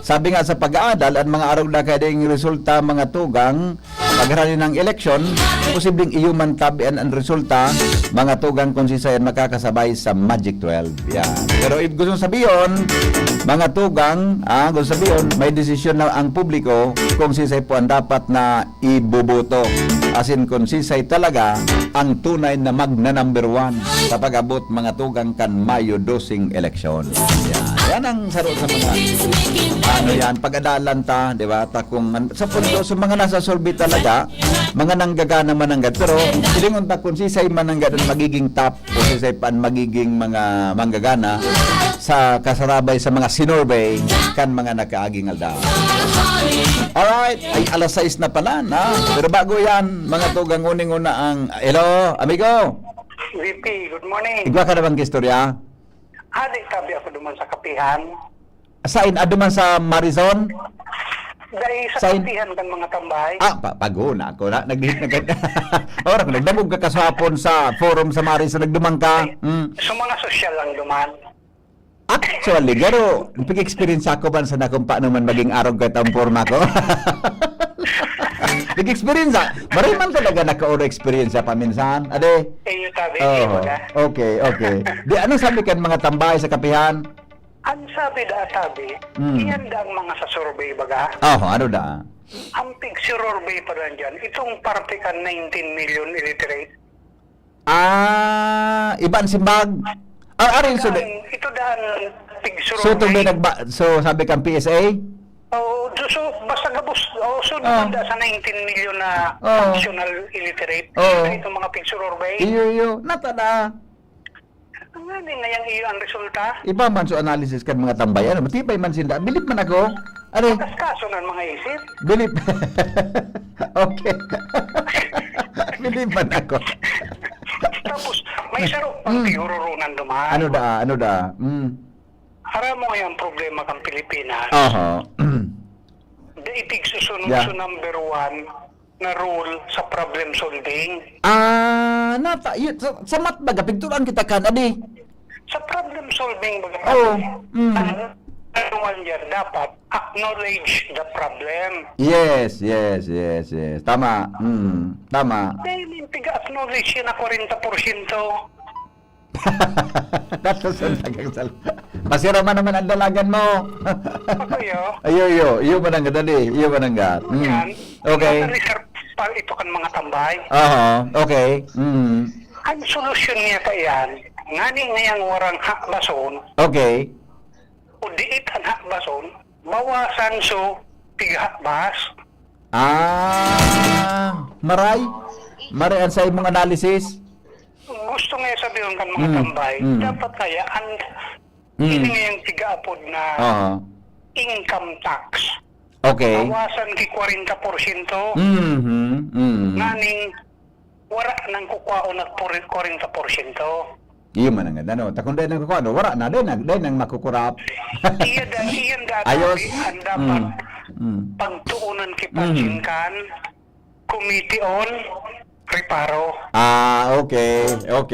Sabi nga sa pag-aadal, ang mga araw na kayong resulta mga tugang, pagharani ng eleksyon, posibleng iyo man tabian ang resulta, mga tugang kung sisayan makakasabay sa Magic 12. Yan. Pero if gusto sabihin, mga tugang, gusto sabihin, may desisyon na ang publiko kung sisay po ang dapat na ibuboto. Asin kung sisay talaga ang tunay na magna number 1 sa pag-abot mga tugang kan Mayo 12 eleksyon. Yan ang saro sa mga yan, pag-adalan ta, di ba? Ta kung sa pundo sa mga nasa survey talaga, mga nanggagana mananggad. Pero silingon ta kung sisay mananggad ang magiging top o sisay pa ang magiging mga manggagana sa kasarabay sa mga sinorvey kan mga nakaaging Aldao. Alright, ay alas 6 na pala na. Pero bago yan, mga tugang uning-una ang hello, amigo. VP, good morning. Igwa ka na bang kistorya? Adik tabi ako duman sa kapihan. Sain, aduman sa Marizon? Dahil sa kapihan kan mga tambay. Pago na ako na. Ora ko nagdamog ka kasapon sa forum sa Marizon, nagdumang ka. So mga sosyal lang duman. Actually, garo, pag-experience ako man sa kung paano man maging arog ka ang forma ko. Nag-experience maray man talaga naka-oro experience paminsan. Ade? Iyo tabi, okay. Di, ano sabi kan mga tambay sa kapihan? Ang sabi da tabi, iyan da ang mga sa survey baga. Ano da? Ang pig survey pa rin dyan, itong parte kan 19 million illiterate. Iban simbag. Arin so ito daan pig so survey. So sabi kang PSA? So basta gabos, da sa 19 million na functional illiterate. Itong mga pig survey. Iyo, natada. Ang nga ngayang iyo ang resulta. Iba man so analysis kan mga tambayan. Matibay man sinda. Bilip man ako. Are? Kaskaso ng mga isip. Bilip. Okay. Bilip man ako. Tapos, may saro pang tihururunan duman. Ano da? Aram mo yung problema kang Pilipinas. Itig susunod sa number 1 na rule sa problem solving. Sa mat baga, pigturan kita kan, adi? Sa problem solving baga, ang yan dapat acknowledge the problem. Yes. Tama. Tama. Dahil yung tiga-acknowledge yun na 40%. Masira man naman ang dalagan mo. Iyo mananggat dali. Iyo mananggat. Okay. Ito kan mga tambay. Okay. Ang solusyon niya pa yan, ngani ngayang warang hakbason. Okay. O diit ang hakbason, bawasan so tighakbas. Maray ang sa imong analysis. Gusto nga sabihin kan mga tambay, dapat kaya hindi ngayang tigaapod na income tax. Okay. Bawasan ki 40%. Nganing wala nang kukwao na 40%. Iyo man nga ano, ta kun day nang kuno, wala na day nang makukurap. Iyan dati Ayos. ang dapat pagtuunan ki pansin kan Committee on Reparo. Okay. Ayan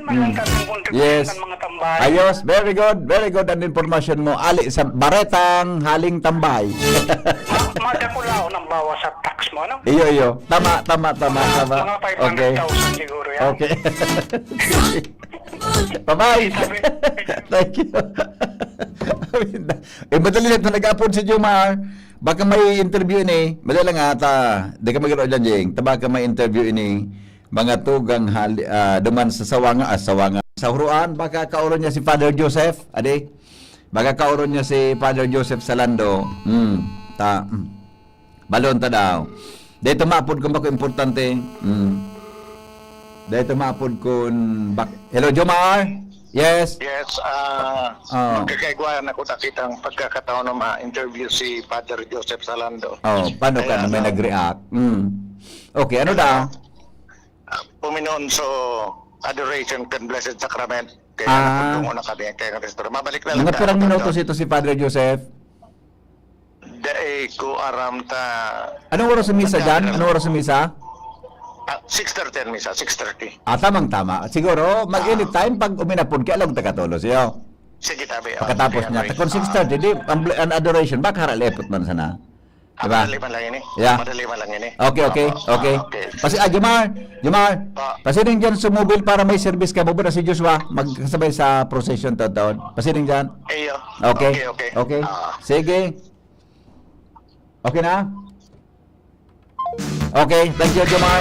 man ang tanong Yes. ng mga tambay. Ayos, very good ang information mo. Ali sa Baretang Haling Tambay. Madakulaw ng bawas sa tax mo, ano? Iyo. Tama. Mga Okay. 500,000 siguro yan. Okay. Bye-bye. Thank you. Madali lang ito nag-upload si Jomar. Baka may interview ini. Madali lang ata. Di ka mag-iro dyan, Jing. Baka may interview ini. Mga tugang duman sa Sawanga. Sa Huruan, baka kauron niya si Father Joseph. Adi? Baka kauron niya si Father Joseph Salando. Balon ta daw. Dito maapod kung bako importante. Dito maapod kung Hello, Jomar? Yes. Yes, Oh. magkakaigwanan ako nakitang pagkakataon na ma-interview si Father Joseph Salando. Paano ka na may nag-react? Okay, ano daw? Puminoon so adoration and blessed sacrament. Kaya napuntungo na kami kaya restaurant. Mabalik na lang. Mga pirang minuto ito si Father Joseph. Dae ko aram ta. Anong oras sa misa dyan? 6:30 misa, 6:30. Tamang-tama. Siguro, mag-init time pag uminapod ka, alam takatulo siya. Sige tabi. Pagkatapos niya. Kung 6:30, di, ang adoration, baka haralepot man sana. Diba? Madali man lang ini. Yeah. Madali man lang ini. Okay. Pasi, Jomar, pasining dyan sumubil para may service ka mo ba na si Joshua magkasabay sa procession taon-taon. Pasining dyan. Eyo. Okay. Sige. Okay na? Okay, thank you, Jomar.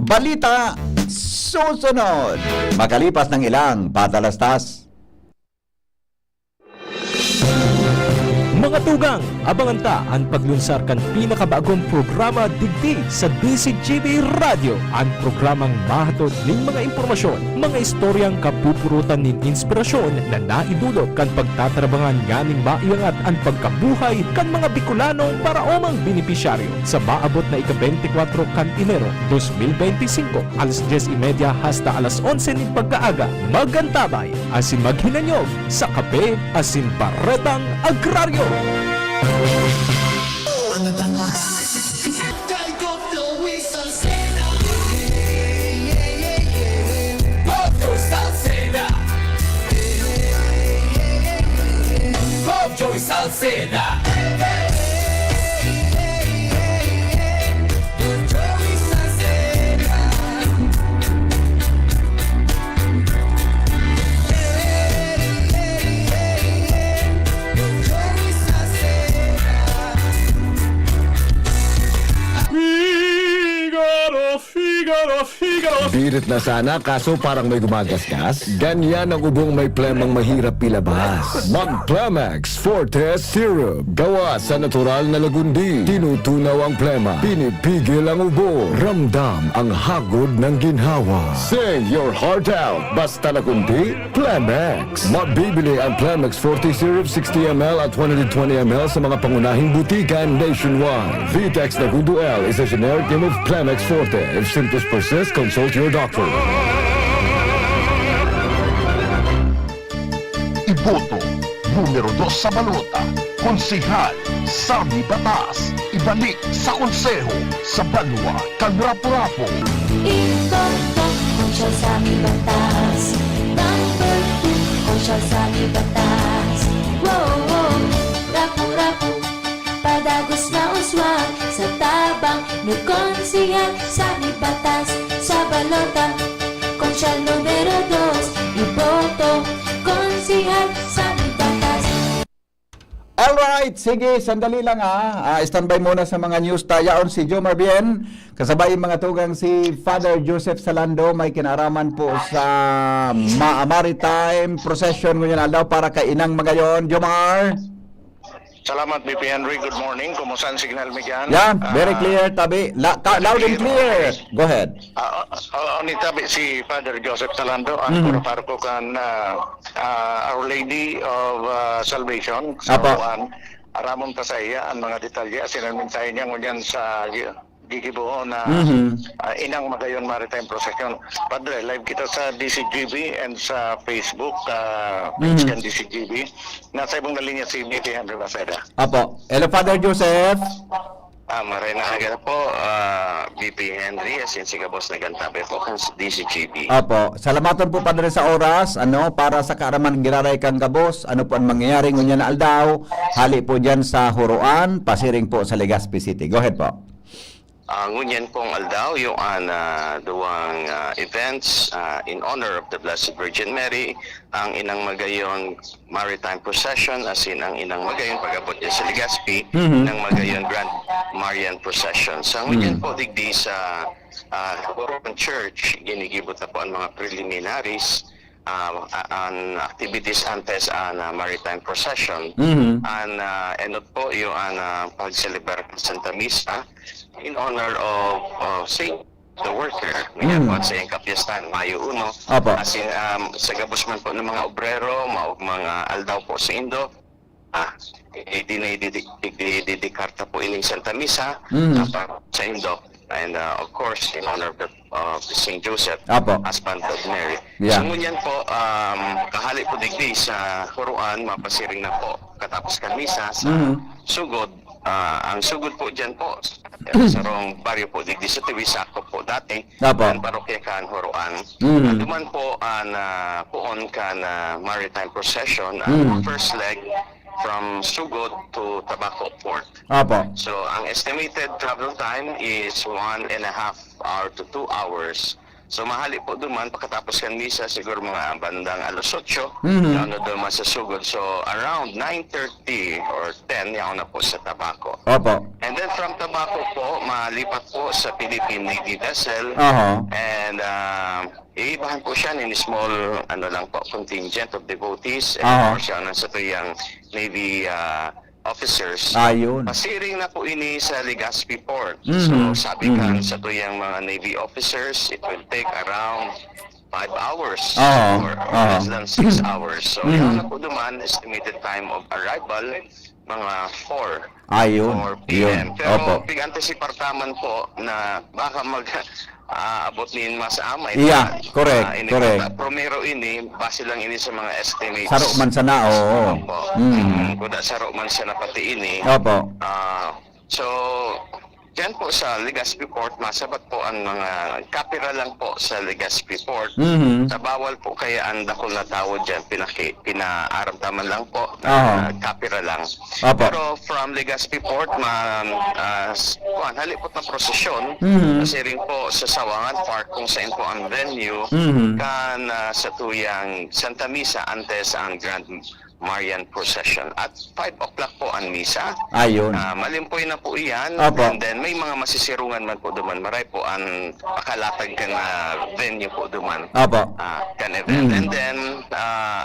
Balita susunod. Makalipas ng ilang patalastas. Mga tugang, abangan ta ang paglunsar kan pinakabagong programa digdi sa DCGB Radio. Ang programang mahatod ning mga impormasyon, mga istoryang kapupurutan nin inspirasyon na naidulot kan pagtatrabangan nganing maiangat ang pagkabuhay kan mga Bicolanong para omang benepisyaryo sa maabot na ika-24 kan Enero 2025 alas 10:30 hasta alas 11 nin pagkaaga. Magantabay asin maghinanyog sa Kape asin Baretang Agraryo. Joey Salceda. Birit na sana kaso parang may gumagasgas. Ganyan ang ubong may plemang mahirap ilabas. Mag-Plemex Forte Syrup. Gawa sa natural na lagundi. Tinutunaw ang plema. Pinipigil ang ubo. Ramdam ang hagod ng ginhawa. Sing your heart out. Basta lagundi, Plemex. Mabibili ang Plemex Forte Syrup 60 ml at 120 ml sa mga pangunahing butikan nationwide. Vitex Nagundo L is a generic name of Plemex Forte. If symptoms persist, consult your doctor. Iboto, numero 2 sa balota, konsehal, sabi batas, ibalik sa konseho, sa Banwa, Kagrapo-Rapo. Iboto, konsyal sa aming batas. Number 2, konsyal sa aming batas. Wow, rapo-rapo, padagos na uswag, sa tabang, nagkonsihal sa aming batas. Sa balota, konsyal numero 2, iboto, konsihal sa aming batas. Alright, sige, sandali lang standby muna sa mga news tayaon si Jomar Bien. Kasabay mga tugang si Father Joseph Salando, may kinaraman po sa maritime procession ngunyan daw para kay Inang Magayon. Jomar. Salamat BP Henry, good morning. Kumusta ang signal mo dyan? Yeah, very clear, tabi. Loud and clear. Go ahead. Ni tabi si Father Joseph Salando, ang puro-parko kan Our Lady of Salvation sa Juan. Aramon ta sa iya ang mga detalye. Sinamin sa niya ngunyan sa gigibuo na Inang Magayon Maritime Procession. Padre, live kita sa DCGB and sa Facebook page kan DCGB. Nasa ibang linya si BP Henry Baceda. Apo. Hello, Father Joseph. Maray na agad po, VP Henry, asin si Kabos Nagantabe po kung DCGP. Opo. Salamaton po Padre sa oras, para sa kaaraman giraray kang Gabos, ano po ang mangyayari ngunyan na aldaw, hali po dyan sa Huruan, pasiring po sa Legazpi City. Go ahead po. Ngunyan pong aldaw yung duwang events in honor of the Blessed Virgin Mary, ang Inang Magayon Maritime Procession, asin ang Inang Magayon pag-abot niya sa Legazpi, ng Magayon Grand Marian Procession. Sa ngunyan po digdi sa Huruan Church, ginigibot na po ang mga preliminaries on activities antes an maritime procession and enot po yung pag-celebrate ng Santa Misa in honor of Saint the Worker. Ngayon po sa Kapiestan, Mayo 1. Asin sa gabos man po ng mga obrero, mga aldaw po sa Indo, didikarta po ining Santa Misa sa Indo. And of course, in honor of St. Joseph, husband of Mary. So ngunyan po, kahali po digdi sa Huruan, mapasiring na po katapos kan misa sa sugod. Ang sugod po dyan po, sa rong baryo po digdi sa Tiwisako po dati, ang parokya kan Huruan. Duman po poon kan maritime procession, ang first leg from Sugod to Tabaco Port. So, ang estimated travel time is 1.5 hour to 2 hours. So, mahali po duman, pagkatapos kan misa, siguro mga bandang alas 8, yaon na duman sa Sugod. So, around 9:30 or 10, yaon na po sa Tabaco. And then from Tabaco po, malipat po sa Philippine Navy vessel. And iibahan po siya in small contingent of devotees. And of course, yaon na sa tuyang Navy officers. Pasiring na po ini sa Legazpi Port. So sabi kan sa tuyang mga Navy officers, it will take around 5 hours or less than 6 hours. So yan na po duman, estimated time of arrival, mga 4 p.m. Pero pig-antisipartaman po na baka abot ni mas amay. Correct. Promero ini, base lang ini sa mga estimates. Saro man sana, Kuda saro man sana pati ini. So, dyan po sa Legazpi Port, masabat po ang mga kapira lang po sa Legazpi Port. Sa bawal po kaya ang dakol na tawad dyan, pinaaramdaman lang po na kapira lang. Pero from Legazpi Port, halipot na prosesyon, kasi rin po sa Sawangan Park kung saan po ang venue, kan sa tuyang Santa Misa antes ang Grand Marian Procession. At 5 o'clock po ang misa. Malimpoy na po iyan. And then may mga masisirungan man po duman. Maray po ang pakalatag ka na venue po duman. Kan event. And then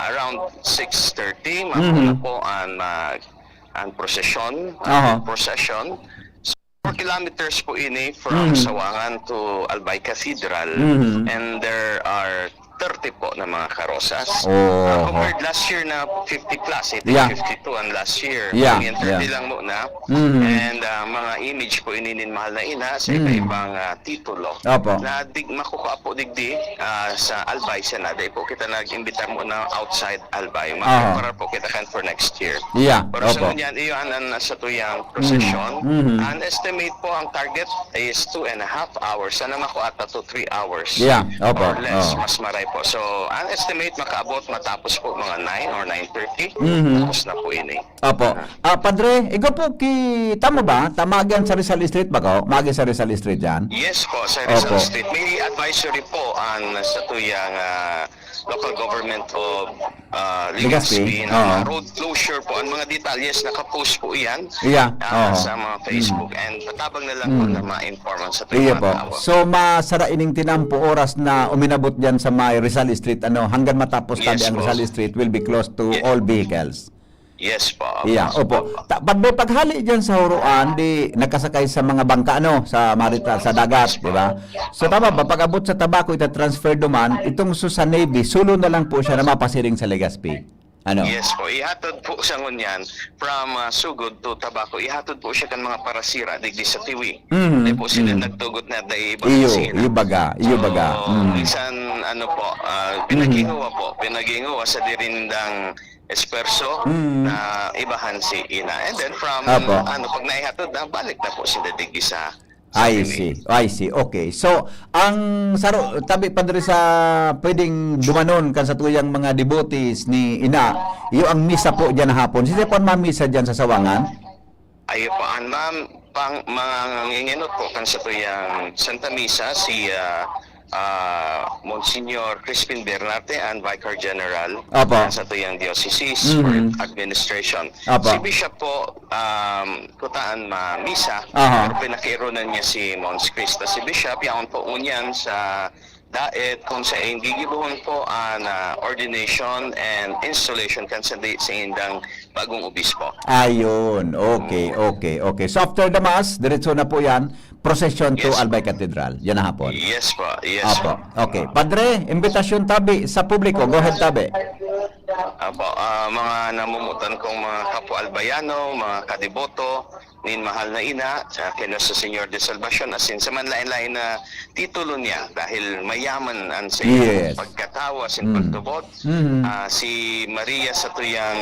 around 6:30, mapuna po ang procession. Procession. 4 kilometers po ini from Sawangan to Albay Cathedral. And there are 30 po na mga karosas. Compared last year na 50 plus, 52 ang last year. Ngayon 30 lang muna. And mga image po ininin mahal na ina sa iba-ibang titulo. Na makukuha po digdi sa Albay Senada. Po kita nag-imbita muna outside Albay. Para po kita kan for next year. Pero sa ngunyan, iyon sa tuyang procession. An estimate po ang target is 2.5 hours. Sana makuha to 3 hours. Or less, mas maray po. So, ang estimate makaabot matapos po mga 9 or 9:30. Tapos na po ini. Padre, ikaw po tama ba? Tamagan sa Rizal Street ba ko? Magi sa Rizal Street dyan? Yes po, sa Rizal Street. May advisory po sa tuyang local government of Legazpi. Road closure po. Ang mga detalles nakapost po iyan sa mga Facebook. And patabang na lang po na ma-inform sa tuyang tao. So, masara ining tinampo oras na uminabot dyan sa may Rizal Street, hanggang matapos tabi ang Rizal Street will be closed to all vehicles. Yes po. Paghali dyan sa Huruan, di nakasakay sa mga bangka, sa marita, sa dagat, di ba? So tama ba, pag abot sa Tabaco, ita-transfer duman, itong sa Navy, sulo na lang po siya na mapasiring sa Legazpi. Yes po, ihatod po sa ngunyan from Sugod to Tabaco, ihatod po siya kan mga parasira digdi sa Tiwi. Di po sila nagtugot na dahil iyo baga. Minsan, pinaginguwa sa dirindang Esperso na ibahan si ina. And then from Apo. pag naihatod na, balik na po si Dadigi sa I Pinoy. see. I see. Okay. So, ang saro tabi padre sa pwedeng dumanon kan sa tuyang mga devotees ni ina, iyo ang misa po diyan hapon. Sino po ang mamisa diyan sa Sawangan? Ayo po, ma'am, mga nginginot po kan sa tuyang Santa Misa si Monsignor Crispin Bernarte and Vicar General Apo. sa tuyang diocese for administration. Apo. Si Bishop po kutaan misa Aha. pero pinakironan niya si Mons Cristo. Si Bishop yaon po unyan sa daet kung sa gigibuhon po ang ordination and installation kan sa indang bagong obispo. Ayun. Okay, okay, okay. So after the mass, diretso na po 'yan, procession to Yes. Albay Cathedral. Yan na hapon. Yes po, yes Apo. po. Okay. Padre, imbitasyon tabi sa publiko. Go ahead tabi. Apo, mga namumutan kong mga kapwa albayano, mga kadiboto, nin mahal na ina, sa kinos sa Senyor de Salvacion, asin sa manlain-lain na titulo niya dahil mayaman ang sa Yes. pagkatawa, asin pagtubot. Si Maria sa tuyang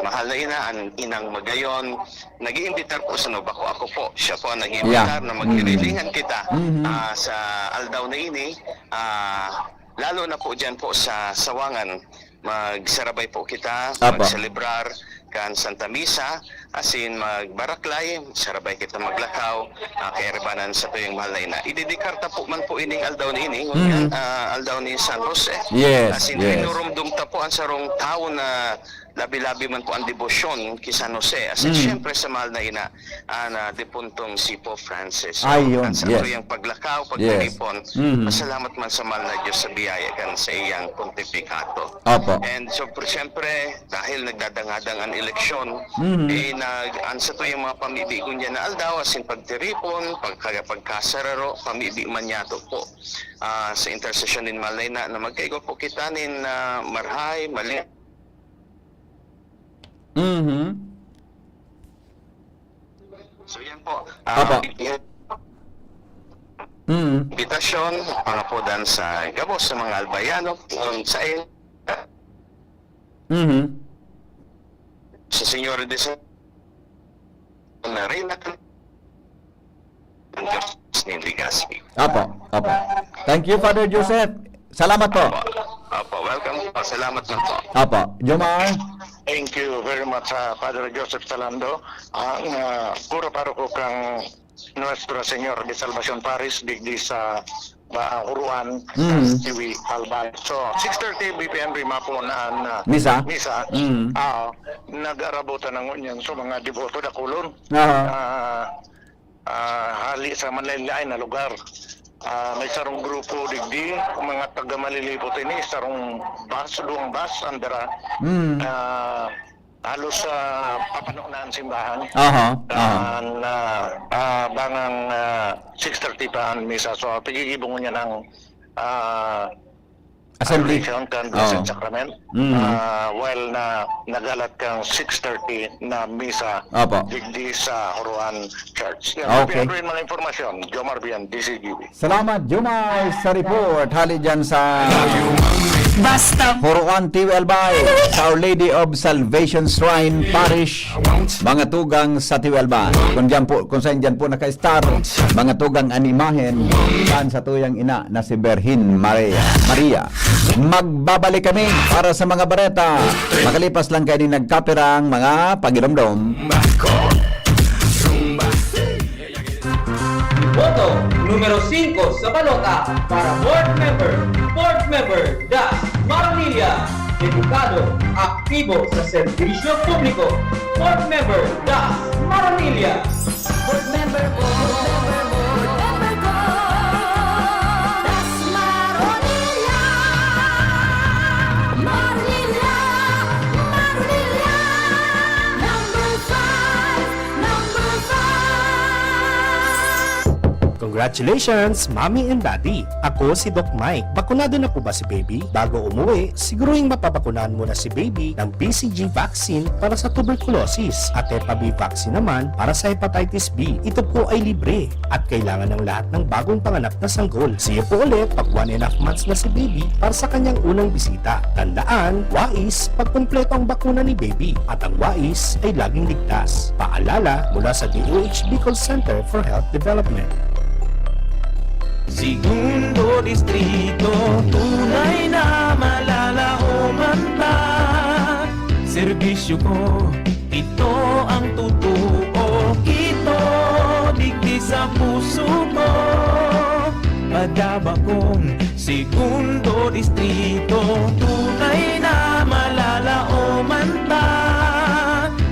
mahal na ina, ang inang magayon, nag-iimbitar po sa nobako. Ako po, siya po ang nag-iimbitar na magkirilingan kita sa aldaw na ini, lalo na po dyan po sa Sawangan, magsarabay po kita, Apo. magselebrar kan Santa Misa, asin magbaraklay, sarabay kita maglakaw, kay Rebanan sa tuyong mahal na ina. Ididikarta po man po ining aldaw ni ini, aldaw ni San Jose. Yes, Asin yes. rinurumdum ta po ang sarong tao na labi-labi man po ang debosyon kay San Jose. Asin syempre sa mahal na ina, na depuntong si Pope Francis. Ayun, Sa yes. tuyong paglakaw, Yes. pagkalipon, pasalamat man sa mahal na Diyos sa biyaya kan sa iyang pontifikato. Opo. And so, siyempre, dahil nagdadangadang ang eleksyon, ansa to yung mga pamibigon niya na aldaw, asin pagtiripon, pagkasararo, pamibig man yato po. Sa intercession din malay na magkaigo po kita nin marhay, mali. So yan po. Opo. Invitasyon, mga po dan sa gabos sa mga albayano, sa sa Senyor de San na rin ang Diyos ni Ligaspi. Apo. Apo. Thank you, Father Joseph. Salamat po. Apo, welcome po. Salamat na po. Apo. Jomar. Thank you very much, Father Joseph Salando. Ang puro paroko kang Nuestra Señor de Salvacion Paris, digdi sa Uruan, Tiwi, Albay. So, 6:30 BPM Rimapon ang Misa? Misa. Nag-arabutan ng unyan so mga devoto na kulon. Hali sa manlain-lain na lugar. May sarong grupo digdi, mga taga malilipot ini, sarong bus, duwang bus, andara. Halos sa papanoonan simbahan. Bangang 6:30 pa ang misa. So, pagigibong niya ng Assembly. kan Blessed Sacrament. While nagalat kang 6:30 na misa Apo. digdi sa Horuan Church. Okay. Rin mga informasyon. Jomar Bian, DCGB. Salamat, Jomar, sa report. Hali dyan sa Horuan TV Albay, sa Our Lady of Salvation Shrine Parish, mga tugang sa TV Albay. Kung saan dyan po naka-star, mga tugang animahen, saan sa tuyang ina na si Berhin Maria. Magbabalik kami para sa mga bareta. Makalipas lang kayo ni nagkapirang mga pagidomdom. Boto numero 5 sa balota para board member Das Maronilla, edukado, aktibo sa serbisyo publiko. Board member Das Maronilla. Board member ko, Das Maronilla, Maronilla, Maronilla, number 5, number 5. Congratulations, Mommy and Daddy! Ako si Doc Mike. Bakunado na po ba si Baby? Bago umuwi, siguruhin mapapakunahan muna si Baby ng BCG vaccine para sa tuberculosis at Hep B vaccine naman para sa hepatitis B. Ito po ay libre at kailangan ng lahat ng bagong panganak na sanggol. See you po ulit pag 1.5 months na si Baby para sa kanyang unang bisita. Tandaan, wais pag kumpleto ang bakuna ni Baby at ang wais ay laging ligtas. Paalala mula sa DOH Bicol Center for Health Development. Segundo distrito, tunay na malalaoman pa. Serbisyo ko, ito ang totoo. Ito, digdi sa puso ko. Padaba kong segundo distrito, tunay na malalaoman pa.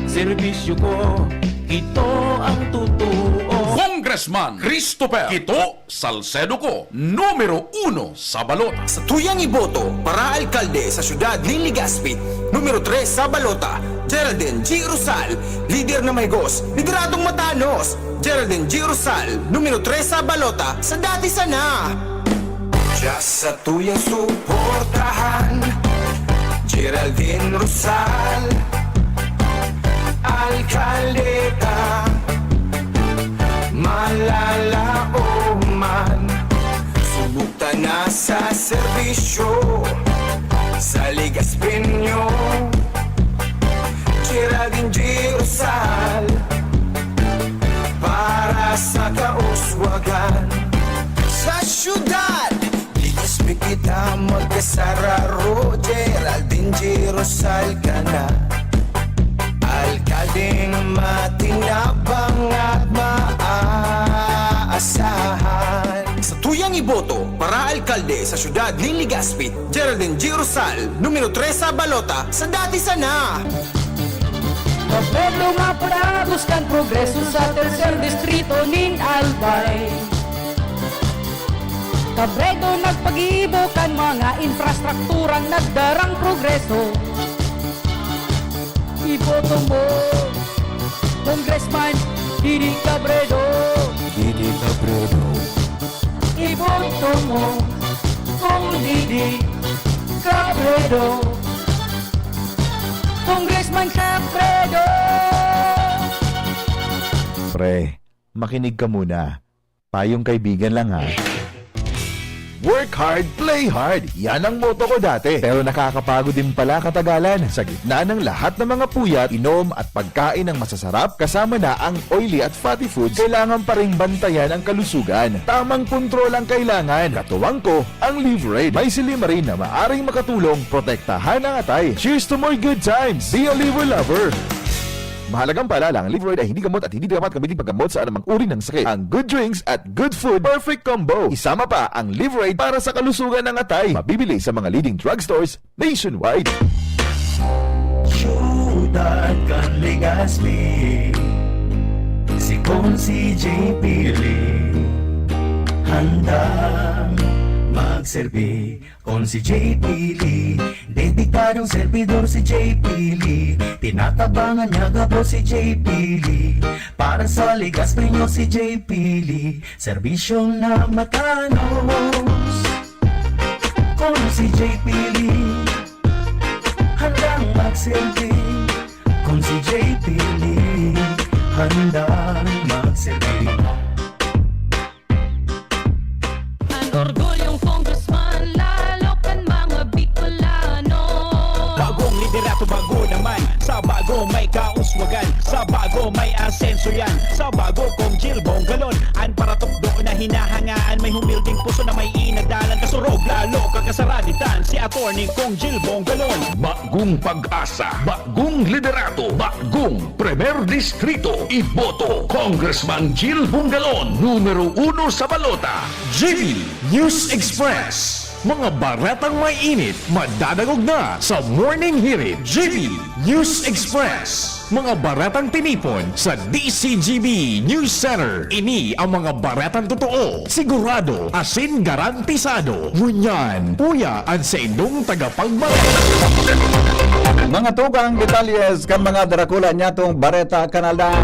Serbisyo ko, ito ang totoo. Congressman Christopher Quito Salcedo ko, numero 1 sa balota. Sa tuyang iboto para alkalde sa siyudad ni Legazpi, numero 3 sa balota, Geraldine G. Rosal, lider na may gos, lideradong matanos. Geraldine G. Rosal, numero 3 sa balota, sa dati sana. Just sa tuyang suportahan, Geraldine Rosal, alkaldeta, malalaoman. Subukta na sa serbisyo sa Legazpi nyo, Geraldine G. Rosal, para sa kauswagan. Sa syudad, Legazpi kita magkasararo, Geraldine G. Rosal ka na. Alkaldeng matinabang at maaasahan. Sa tuyang iboto para alkalde sa siyudad ni Legazpi, Geraldine G. Rosal, numero 3 sa balota, sa dati sana. Pablo nga para buscan progreso sa tercer distrito nin Albay. Kabredo nagpag-iibukan mga infrastrukturang nagdarang progreso. Iboto mo, Congressman Didi Cabredo. Didi Cabredo. Iboto mo, Kong Didi Cabredo. Congressman Cabredo. Pre, makinig ka muna. Payong kaibigan lang ha. Work hard, play hard. Yan ang motto ko dati. Pero nakakapagod din pala katagalan. Sa gitna ng lahat ng mga puyat, inom at pagkain ng masasarap, kasama na ang oily at fatty foods, kailangan pa ring bantayan ang kalusugan. Tamang kontrol ang kailangan. Katuwang ko, ang Live-Raid. May silimarin na maaring makatulong, protektahan ang atay. Cheers to more good times. Be a liver lover. Mahalagang paalala, ang Live-Raid ay hindi gamot at hindi dapat gamitin paggamot sa anumang uri ng sakit. Ang good drinks at good food, perfect combo. Isama pa ang Live-Raid para sa kalusugan ng atay. Mabibili sa mga leading drugstores nationwide. Siyudad kan Legazpi, si Consi J. Pili, handang magserbi. Consi J. Pili, dedikadong servidor si J. Pili. Tinatabangan niya gabo si J. Pili, para sa Legazpi nyo si J. Pili. Serbisyong na matanos, Consi J. Pili, handang magserbi. Consi J. Pili, handang magserbi. Orgulyong congressman, lalo kan mga Bicolano. Bagong liderato, bago naman. Sa bago may kauswagan, sa bago may asenso yan. Sa bago kong Jill Bongalon, an para tukdo na hinahangaan. May humilding puso na may inadalan. Kasurog lalo kakasaraditan, si attorney kong Jill Bongalon. Bagong pag-asa, bagong liderato, bagong Premier Distrito. Iboto Congressman Jill Bungalon, numero 1 sa balota. GB News Express. Mga baratang may init, madadagog na sa morning hearing. GB News Express. Mga baratang tinipon sa DCGB News Center. Ini ang mga baratang totoo, sigurado, asin garantisado. Ngunyan, puya ang sa indong tagapagbarata. Mga tukang detalyes kan mga Dracula niya tong Bareta Canal daw.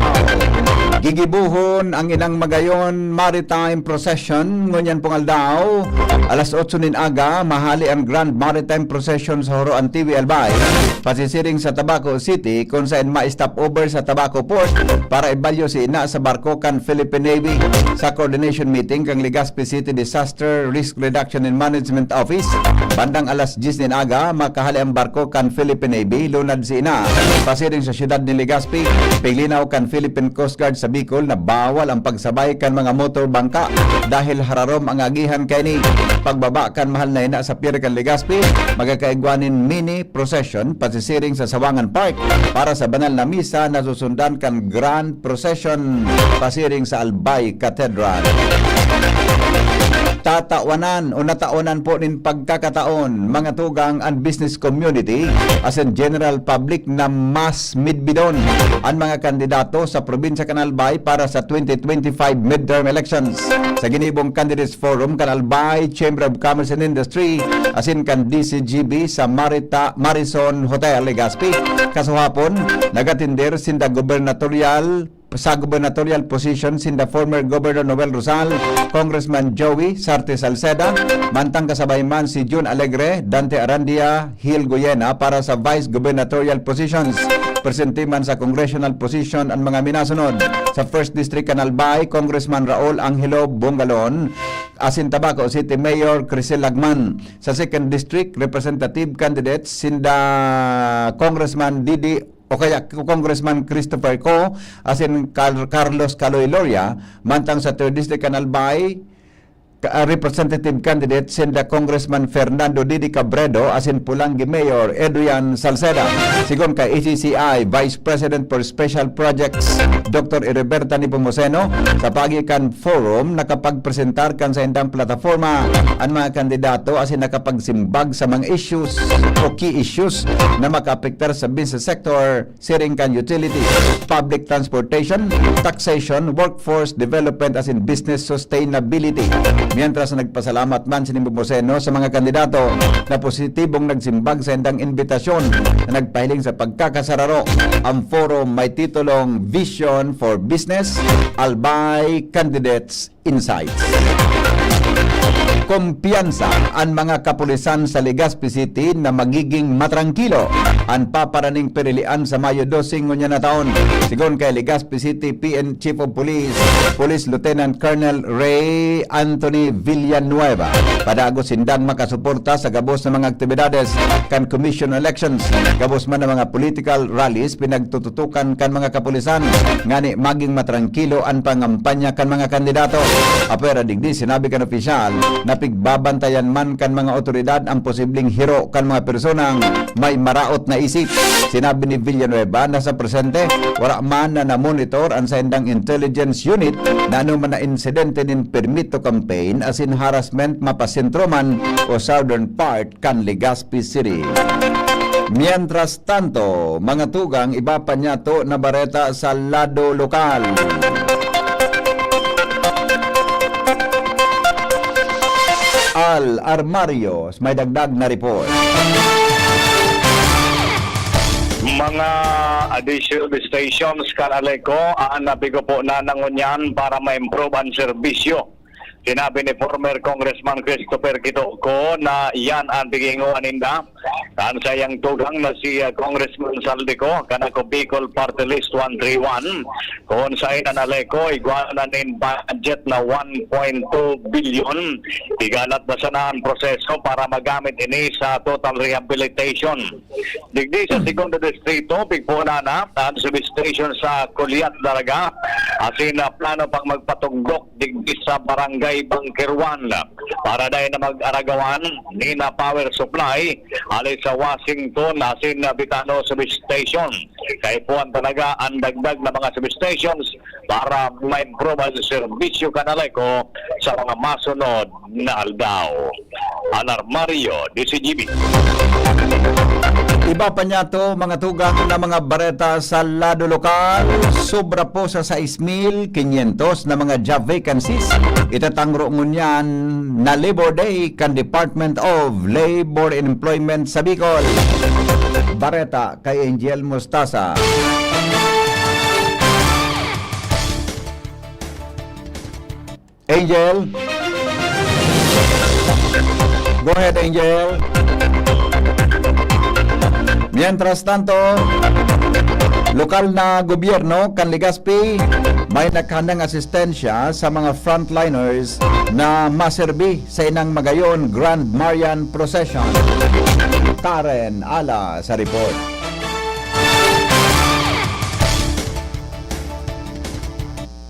Gigibuhon ang inang magayon maritime procession ngunyan pong aldaw. Alas 8 nin aga, mahali ang Grand Maritime Procession sa Horo Antiwi Albay. Pasisiring sa Tabaco City kung saan ma-stop over sa Tabaco Port para ibalyo si ina sa barko kan Philippine Navy. Sa coordination meeting kang Legazpi City Disaster Risk Reduction and Management Office, bandang alas 10 nin aga, makahali ang barko kan Philippine Navy, lunad si ina. Pasiring sa siyudad ni Legazpi, piglinaw kan Philippine Coast Guard sa Bicol na bawal ang pagsabay kan mga motor bangka dahil hararom ang agihan kay ni. Pagbaba kan mahal na ina sa pier kan Legazpi, magkakaigwanin mini procession pasisiring sa Sawangan Park para sa banal na misa na susundan kan Grand Procession pasiring sa Albay Cathedral. Tatawanan o nataonan po nin pagkakataon mga tugang and business community as in general public na mas midbidon ang mga kandidato sa probinsya kan Albay para sa 2025 midterm elections. Sa ginibong Candidates Forum kan Albay Chamber of Commerce and Industry as in kan DCGB sa Marison Hotel Legazpi. Kasuhapon, nagatindir sinda gubernatorial position sinda former Governor Noel Rosal, Congressman Joey Sarte Salceda, mantang kasabay man si June Alegre, Dante Arandia, Gil Goyena para sa vice gubernatorial positions. Presente man sa congressional position ang mga minasunod. Sa 1st District Canalbay, Congressman Raul Angelo Bongalon, asin Tabaco City Mayor Crisel Lagman. Sa 2nd District, representative candidates sinda Congressman Didi o kaya Congressman Christopher Co, asin Carlos Caloy Loria, mantang sa 3rd District Canalbay, representative candidate sinda Congressman Fernando Didi Cabredo asin Pulangi Mayor Adrian Salceda. Sigon kay ACCI Vice President for Special Projects Dr. Heriberta Nepomuceno, sa pagikan forum nakapagpresentar kan sa indang plataforma ang mga kandidato asin nakapagsimbag sa mga issues o key issues na makaapektar sa business sector siring kan utility, public transportation, taxation, workforce development asin business sustainability. Mientras nagpasalamat man si Nepomuceno sa mga kandidato na positibong nagsimbag sa indang imbitasyon na nagpahiling sa pagkakasararo. Ang forum may titulong Vision for Business, Albay Candidates Insights. Kumpiyansa ang mga kapulisan sa Legazpi City na magiging matrangkilo ang paparaning perilian sa Mayo 12 ngunya na taon. Sigon kay Legazpi City PN Chief of Police, Police Lieutenant Colonel Ray Anthony Villanueva, padagos sindang makasuporta sa gabos ng mga aktibidades kan commission elections, gabos man ng mga political rallies pinagtututukan kan mga kapulisan ngani maging matrangkilo ang pangampanya kan mga kandidato. Apera digdi sinabi kan opisyal na pigbabantayan man kan mga otoridad ang posibleng hiro kan mga personang may maraot na isip. Sinabi ni Villanueva na sa presente wala man na monitor ang sendang intelligence unit na anuman na insidente nin permit to campaign as in harassment mapasentro man o southern part kan Legazpi City. Mientras tanto, mga tugang iba pa niya to na bareta sa lado lokal. Al Armarios may dagdag na report. Mga additional stations kanaleko aan nabigo po na nangunyan para ma-improve ang serbisyo. Sinabi ni former Congressman Christopher Quitoco na yan ang biginguan ninda. Kan sayang tugang na si Congressman Saldico, kanako Bicol Party List 131, kung sa inanaleko, iguanan nin budget na 1.2 billion. Igalat na sana ang proseso para magamit ini sa total rehabilitation. Digdi sa segundo distrito, bigpuna na ang substation sa Kuliat Daraga, asin na plano pang magpatugdok digdi sa barangay Bangkirwan para dahil na mag-aragawan ni na power supply alis sa Washington asin na Bitano substation. Kaya po ang talaga ang dagdag na mga substations para ma-improve ang serbisyo kanaleko sa mga masunod na aldaw. Anar Mario, DCGB. Iba pa niya to mga tugang na mga bareta sa lado lokal. Sobra po sa 6,500 na mga job vacancies. Itatangro ngunyan na Labor Day kan Department of Labor and Employment sa Bicol. Bareta kay Angel Mostasa. Angel. Go ahead, Angel. Mientras tanto, lokal na gobyerno kan Legazpi may naghandang asistensya sa mga frontliners na maserbi sa inang magayon Grand Marian Procession. Karen Ala sa report.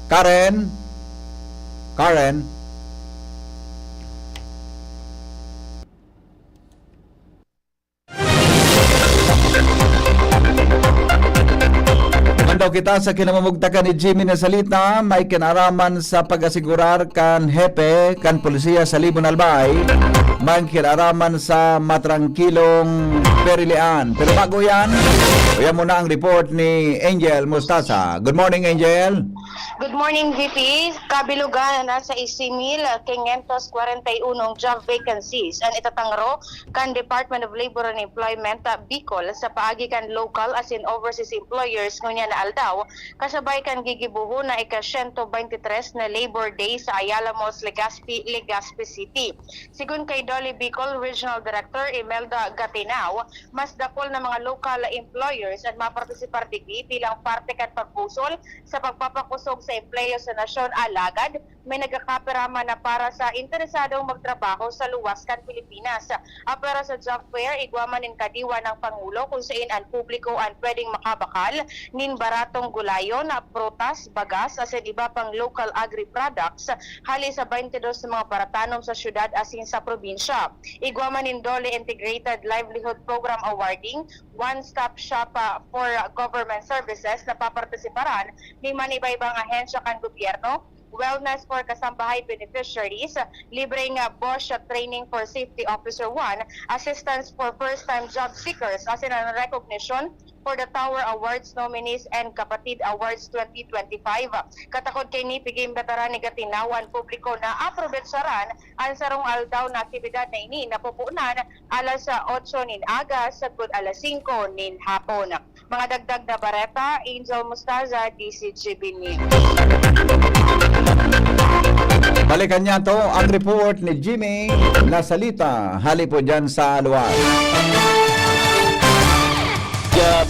Karen. Mandaw kita sa kinamamugtakan ni Jimmy na salita, may kinaraman sa pag-asigurar kan hepe, kan polisiya sa Libon Albay, may kinaraman sa matrangkilong perilian. Pero bago yan, uyan muna ang report ni Angel Mustasa. Good morning, Angel. Good morning, VP. Kabilugan na sa 1,541 job vacancies ang itatangro kan Department of Labor and Employment Bicol sa paagi kan local as in overseas employers ngunya na aldaw kasabay kan gigibuho na ika-123 na Labor Day sa Ayala Malls, Legazpi City. Sigun kay Dolly Bicol Regional Director Imelda Gatinaw, mas dakol na mga local employers at mapartisipar digdi bilang parte kan pagpusol sa pagpapakusog sa empleyo sa nasyon alagad may nagkakapirama na para sa interesadong magtrabaho sa luwas kan Pilipinas. Para sa job fair, igwaman nin kadiwa ng Pangulo kung saan ang publiko ang pwedeng makabakal nin baratong gulayon, prutas, bagas, asin iba pang local agri-products hali sa 22 sa mga baratanom sa syudad asin sa probinsya. Igwaman nin Dole Integrated Livelihood Program awarding, one-stop shop for government services na papartisiparan ni maniba-ibang ahensya kan gobyerno, wellness for kasambahay beneficiaries, libreng Bosch training for Safety Officer 1, assistance for first-time job seekers, as in a recognition for the Tower Awards nominees and Kapatid Awards 2025. Katakod kay ni Piging Veteran ni Gatinawan publiko na aprobetsaran ang sarong aldaw na aktibidad na ini napupunan alas 8 nin aga sagud alas 5 nin hapon. Mga dagdag na bareta, Angel Mustaza, DCGB News. Balikan niya to ang report ni Jimmy na salita. Hali po dyan sa luwas.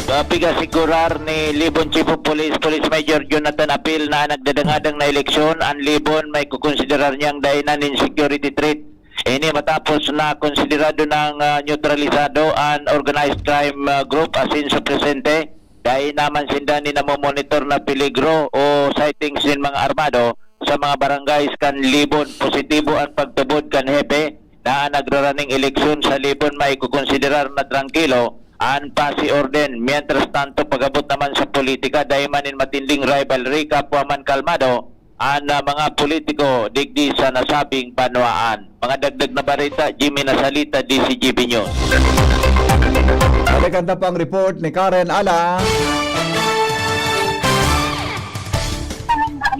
Pigasigurar ni Libon Chief of Police, Police Major Jonathan Apil na nagdadangadang na eleksyon, ang Libon may kukonsiderar niyang dahilan in security threat. Ini matapos na konsiderado ng neutralisado ang organized crime group asin sa presente. Dahil naman sinda ni namomonitor na peligro o sightings ng mga armado sa mga barangays kan Libon. Positibo ang pagtubod kan hepe na nagraraning eleksyon sa Libon may kukonsiderar na tranquilo ang pasi orden. Mientras tanto pagabot naman sa politika dahil manin matinding rivalry kapwa man kalmado ang mga politiko digdi sa nasabing banwaan. Mga dagdag na barita, Jimmy Nasalita, DCGB News. Balikan na po ang report ni Karen Ala.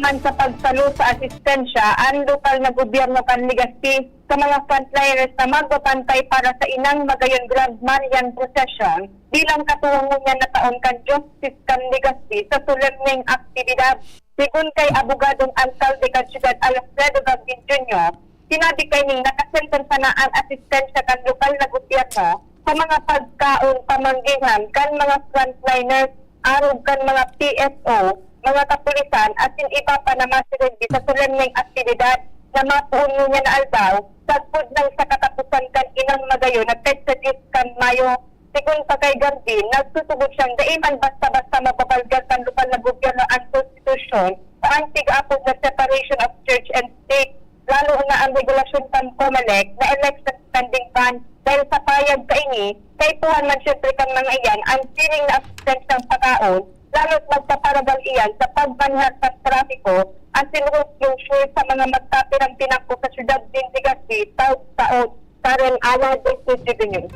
Man sa pagsalo sa asistensya, ang lokal na gobyerno kan Legazpi sa mga frontliners na magbabantay para sa inang magayon Grand Marian Procession bilang katuwangan niya na taon kan Justice kan Legazpi sa solemneng aktibidad. Sigun kay abogadong alkalde kan Ciudad Alfredo Gabin Jr., sinabi kay ning nakasenter sana ang asistensya kan lokal na gobyerno sa mga pagkaon pamanggihan kan mga frontliners arog kan mga PSO, mga kapulisan at yung iba pa na masirendi sa solemneng aktibidad na mapuunyo niya na aldaw sagpod ng sa katapusan kan inang magayon at kahit sa 10 kan Mayo. Sigun pa kay Garbin, nagsusugod siyang daiman basta-basta mababalgar kan lokal na gobyerno ang konstitusyon sa antig-apod na separation of church and state, lalo na ang regulasyon kan COMELEC na election standing ban dahil sa payag kaini, kay tuhan man syempre kan mga iyan ang sining na assistance ng pagkaon, lalo't magpaparagal iyan sa pagbanhag sa trafiko at sinurot closure sa mga magkapirang pinako sa syudad din Legazpi, taon. Karen Ala, DCGB News.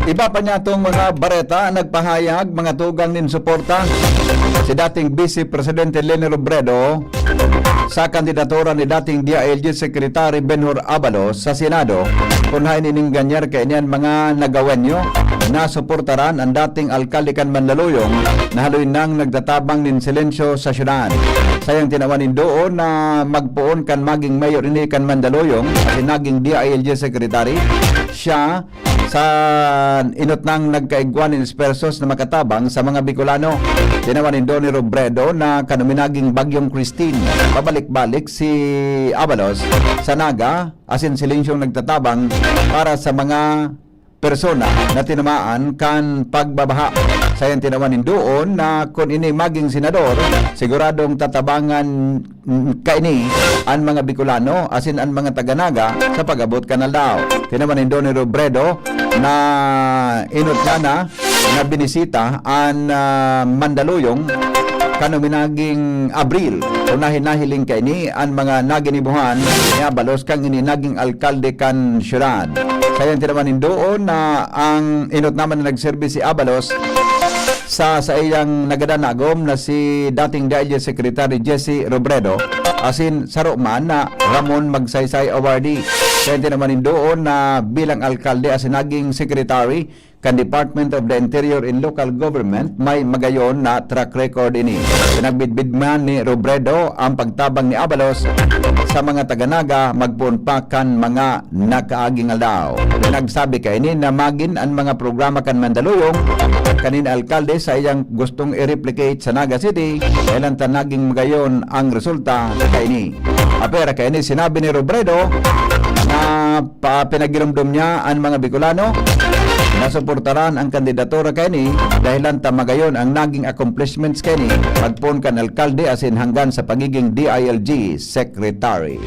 Iba pa niya itong mga bareta nagpahayag, mga tugang nin suporta si dating Vice Presidente Leni Robredo sa kandidatura ni dating DILG Secretary Benhur Abalos sa Senado. Kunhain ining ganyar kay niyan mga nagawenyo na suportaran ang dating alkalde kan Mandaluyong na haloy nang nagtatabang nin silensyo sa syudad. sayang tinawanin doon na magpuon kan maging mayor ini kan Mandaluyong at naging DILG secretary. Siya sa inot nang nagkaigwan ni Persos na makatabang sa mga Bicolano. Tinawanin doon ni Robredo na kanuminaging Bagyong Christine. Pabalik-balik si Abalos sa Naga asin silensyong nagtatabang para sa mga persona na tinamaan kan pagbabaha. Sayang tinawanin doon na kung ini maging senador, siguradong tatabangan kaini ang mga Bicolano asin ang mga taga-Naga sa pag-abot kanal daw. Tinawanin doon ni Robredo na inot na binisita ang Mandaluyong kanuminaging Abril. Unahin nahiling kaini ang mga naginibuhan ni Abalos kang ini naging alkalde kan syudad. Sayang tinawanin doon na ang inot naman na nagservis si Abalos sa iyang nagadanagom na si dating DILG Secretary Jesse Robredo asin saro man na Ramon Magsaysay awardee. Sayang tinawanin doon na bilang alkalde asin naging secretary kan Department of the Interior and Local Government may magayon na track record ini. Pinagbidbid man ni Robredo ang pagtabang ni Abalos sa mga taga-Naga magpuon pa kan mga nakaaging aldaw. Nagsabi kay ini na magin ang mga programa kan Mandaluyong kanin alkalde sa iyang gustong i-replicate sa Naga City kailan ta naging magayon ang resulta kay ini. Apera kay ini sinabi ni Robredo na pinagirumdum niya ang mga Bicolano nasuportaran ang kandidatura kani dahilan tamagayon ang naging accomplishments kani pagpon kan alkalde asin hanggang sa pagiging DILG secretary.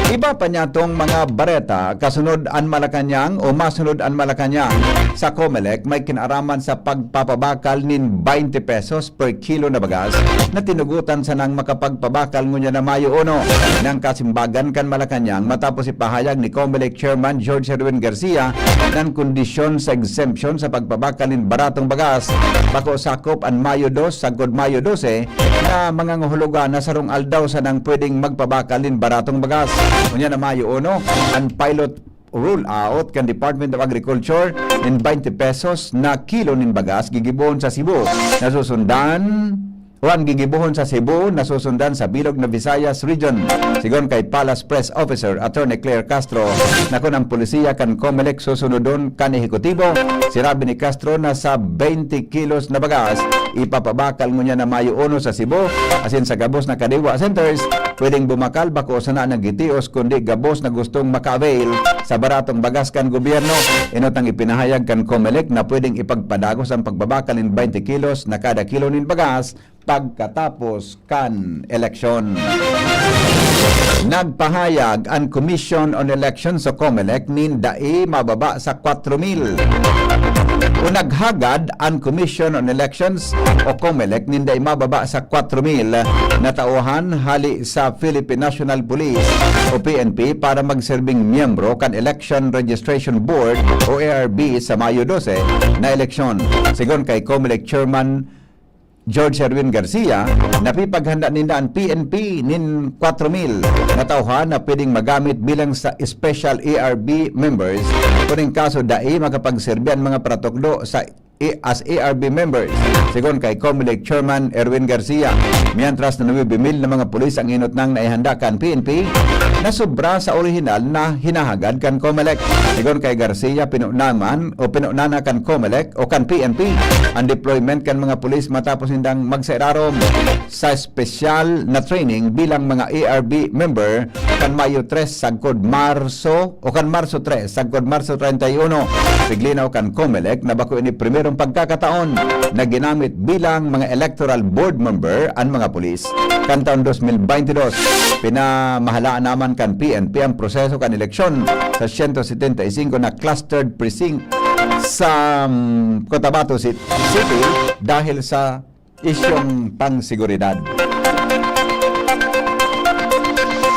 Iba pa niya tong mga bareta kasunod ang Malacanang o masunod ang Malacanang sa Comelec may kinaraman sa pagpapabakal nin 20 pesos per kilo na bagas na tinugutan sa nang makapagpabakal ngunya na Mayo 1 ng kasimbagan kan Malacanang matapos ipahayag ni Comelec Chairman George Erwin Garcia ng kondisyon sa exemption sa pagpabakal nin baratong bagas bako sakop ang Mayo 2 sagod Mayo 12 na mga nguhulugan na sarong aldaw sa nang pwedeng magpabakal nin baratong bagas. Unya na Mayo 1 ang pilot rule out kan Department of Agriculture in 20 pesos na kilo nin bagas gigibohon sa Cebu. Nasusundan Juan gigibuhon sa Cebu nasusundan sa bilog na Visayas region. Sigon kay Palace Press Officer Attorney Claire Castro na kung ang polisiya kan Comelec susunodon kan ehekutibo. Sirabi ni Castro na sa 20 kilos na bagas ipapabakal ngunya na Mayo 1 sa Cebu asin sa gabos na kadiwa centers pwedeng bumakal bako sa na nagitios kundi gabos na gustong maka-avail sa baratong bagas kan gobyerno. Inotang ipinahayag kan Comelec na pwedeng ipagpadagos ang pagbabakal in 20 kilos na kada kilo nin bagas pagkatapos kan eleksyon. Nagpahayag ang Commission on Elections sa Comelec nin dai mababa sa 4,000. O naghagad ang Commission on Elections o Comelec nin dai mababa sa 4,000 na tauhan hali sa Philippine National Police o PNP para magserbing miyembro kan Election Registration Board o ARB sa Mayo 12 na eleksyon. Sigon kay Comelec Chairman George Erwin Garcia, napipaghanda ninda ang PNP nin 4,000 na tauhan na pwedeng magamit bilang sa special ARB members kuning kaso dai makapagserbi ang mga pratukdo sa as ARB members. Sigon kay Comelec Chairman Erwin Garcia, mientras na nabibimil ng mga pulis ang inot nang naihanda kan PNP na sobra sa orihinal na hinahagad kan Comelec. Sigon kay Garcia, pinunana kan Comelec o kan PNP ang deployment kan mga pulis matapos hindang magsairarom sa special na training bilang mga ARB member kan Mayo 3 sagkod Marso o kan Marso 3 sagkod Marso 31. Piglinaw kan Comelec na bako ini primerong pagkakataon na ginamit bilang mga electoral board member ang mga pulis. Kan taon 2022, pinamahalaan naman kan PNP ang proseso kan eleksyon sa 175 na clustered precinct sa Cotabato City dahil sa isyong pangseguridad.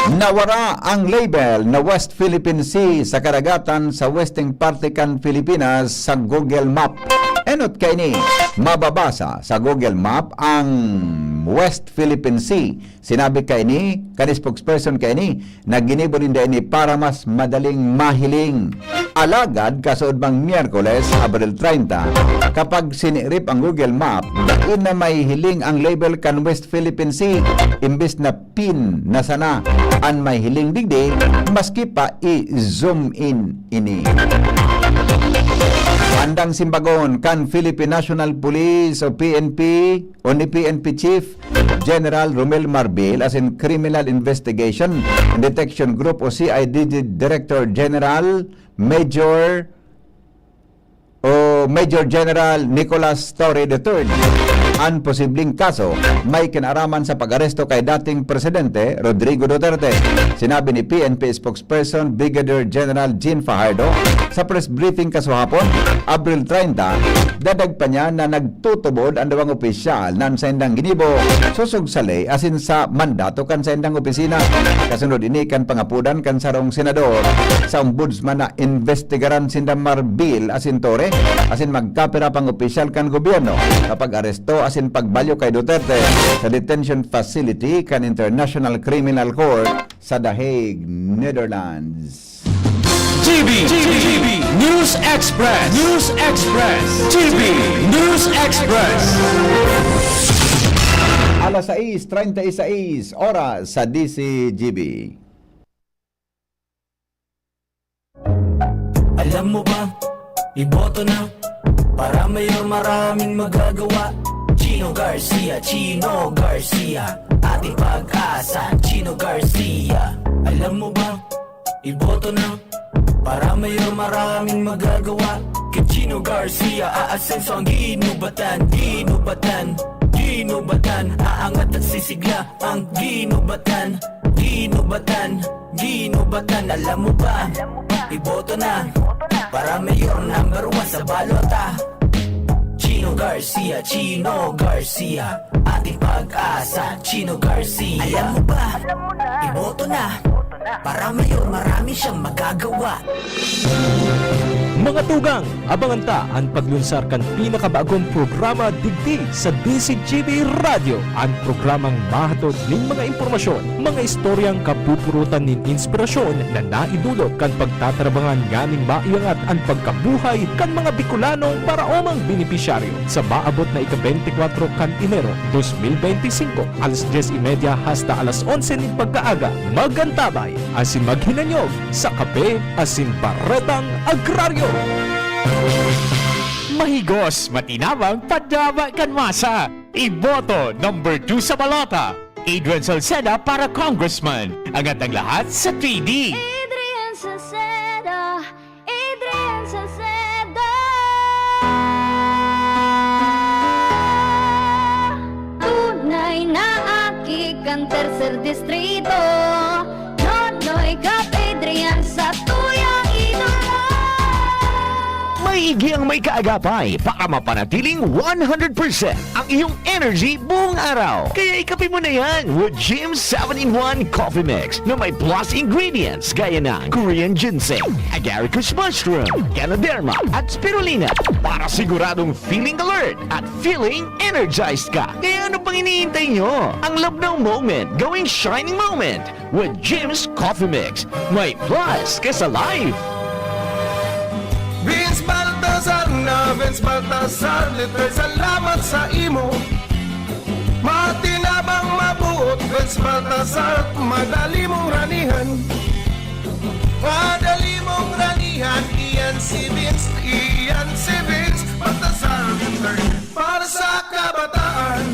Nawara ang label na West Philippine Sea sa karagatan sa western parte kan Pilipinas sa Google Map. Enot kay ni mababasa sa Google Map ang West Philippine Sea. Sinabi kay ni spokesperson kay ni na ginibo ninda ini para mas madaling mahiling. Alagad kasaud bang Miyerkules, Abril 30, kapag sinirip ang Google Map, Diin na may hiling ang label kan West Philippine Sea imbes na pin na sana an may hiling digdi maski pa i-zoom in ini. Andang simbagon kan Philippine National Police o PNP o ni PNP Chief General Romel Marbil as in Criminal Investigation and Detection Group o CID Director General Major General Nicolas Torre III ang posibleng kaso may kinaraman sa pag-aresto kay dating Presidente Rodrigo Duterte. Sinabi ni PNP spokesperson Brigadier General Jean Fajardo sa press briefing kaswahapon, Abril 30, dadag pa niya na nagtutubod ang dalawang opisyal nan sa indang ginibo susog sa ley asin sa mandato kan sa indang opisina. Kasunod ini kan pangapudan kan sarong senador sa ombudsman na investigaran sindang Marbil asin Torre asin magkapira pang opisyal kan gobyerno kapag aresto asin pagbalyo kay Duterte sa detention facility kan International Criminal Court sa The Hague, Netherlands. GB News Express. GB News Express. Alas 6:36 oras sa DCGB. Alam mo ba, iboto na para maraming magagawa. Chino Garcia, ating pag-asa. Chino Garcia. Alam mo ba, iboto na para maraming magagawa. Kay Chino Garcia, aasenso ang ginubatan. Aangat at sisigla ang ginubatan. Alam mo ba, iboto na para mayor number 1 sa balota. Chino Garcia, ating pag-asa. Chino Garcia. Alam mo ba, iboto na para mayor marami siyang magagawa. Mga tugang, abangan ta ang paglunsar kan pinakabagong programa digdi sa DCGB Radio. Ang programang mahatod ning mga impormasyon, mga istoryang kapupurutan nin inspirasyon na naidulot kan pagtatrabangan nganing maiangat ang pagkabuhay kan mga Bicolanong para omang benepisyaryo sa maabot na ika-24 kan Enero 2025 alas 10:30 hasta alas 11 ning pagkaaga. Magantabay asin maghinanyog sa kape asin baretang agraryo. Mahigos, matinabang, padama kan masa. Iboto number 2 sa balota. Adrian Salceda para congressman. Angat ang lahat sa 3D. Adrian Salceda, Adrian Salceda. Tunay na akik ang tercer distrito. Nonoy Kap Adrian sa tuyang idolo. Maigi ang may kaagapay para mapanatiling 100% ang iyong energy buong araw. Kaya ikapin mo na yan with Jim's 7-in-1 Coffee Mix na may plus ingredients gaya ng Korean ginseng, agaricus mushroom, Canoderma at spirulina para siguradong feeling alert at feeling energized ka. Kaya ano pang iniintay nyo? Ang love ng moment gawing shining moment with Jim's Coffee Mix. May plus ka sa life. Vince Baltasar, literal salamat sa imo. Matinabang mabuot, Vince Baltasar, madali mong ranihan. Iyan si Vince Baltasar, para sa kabataan.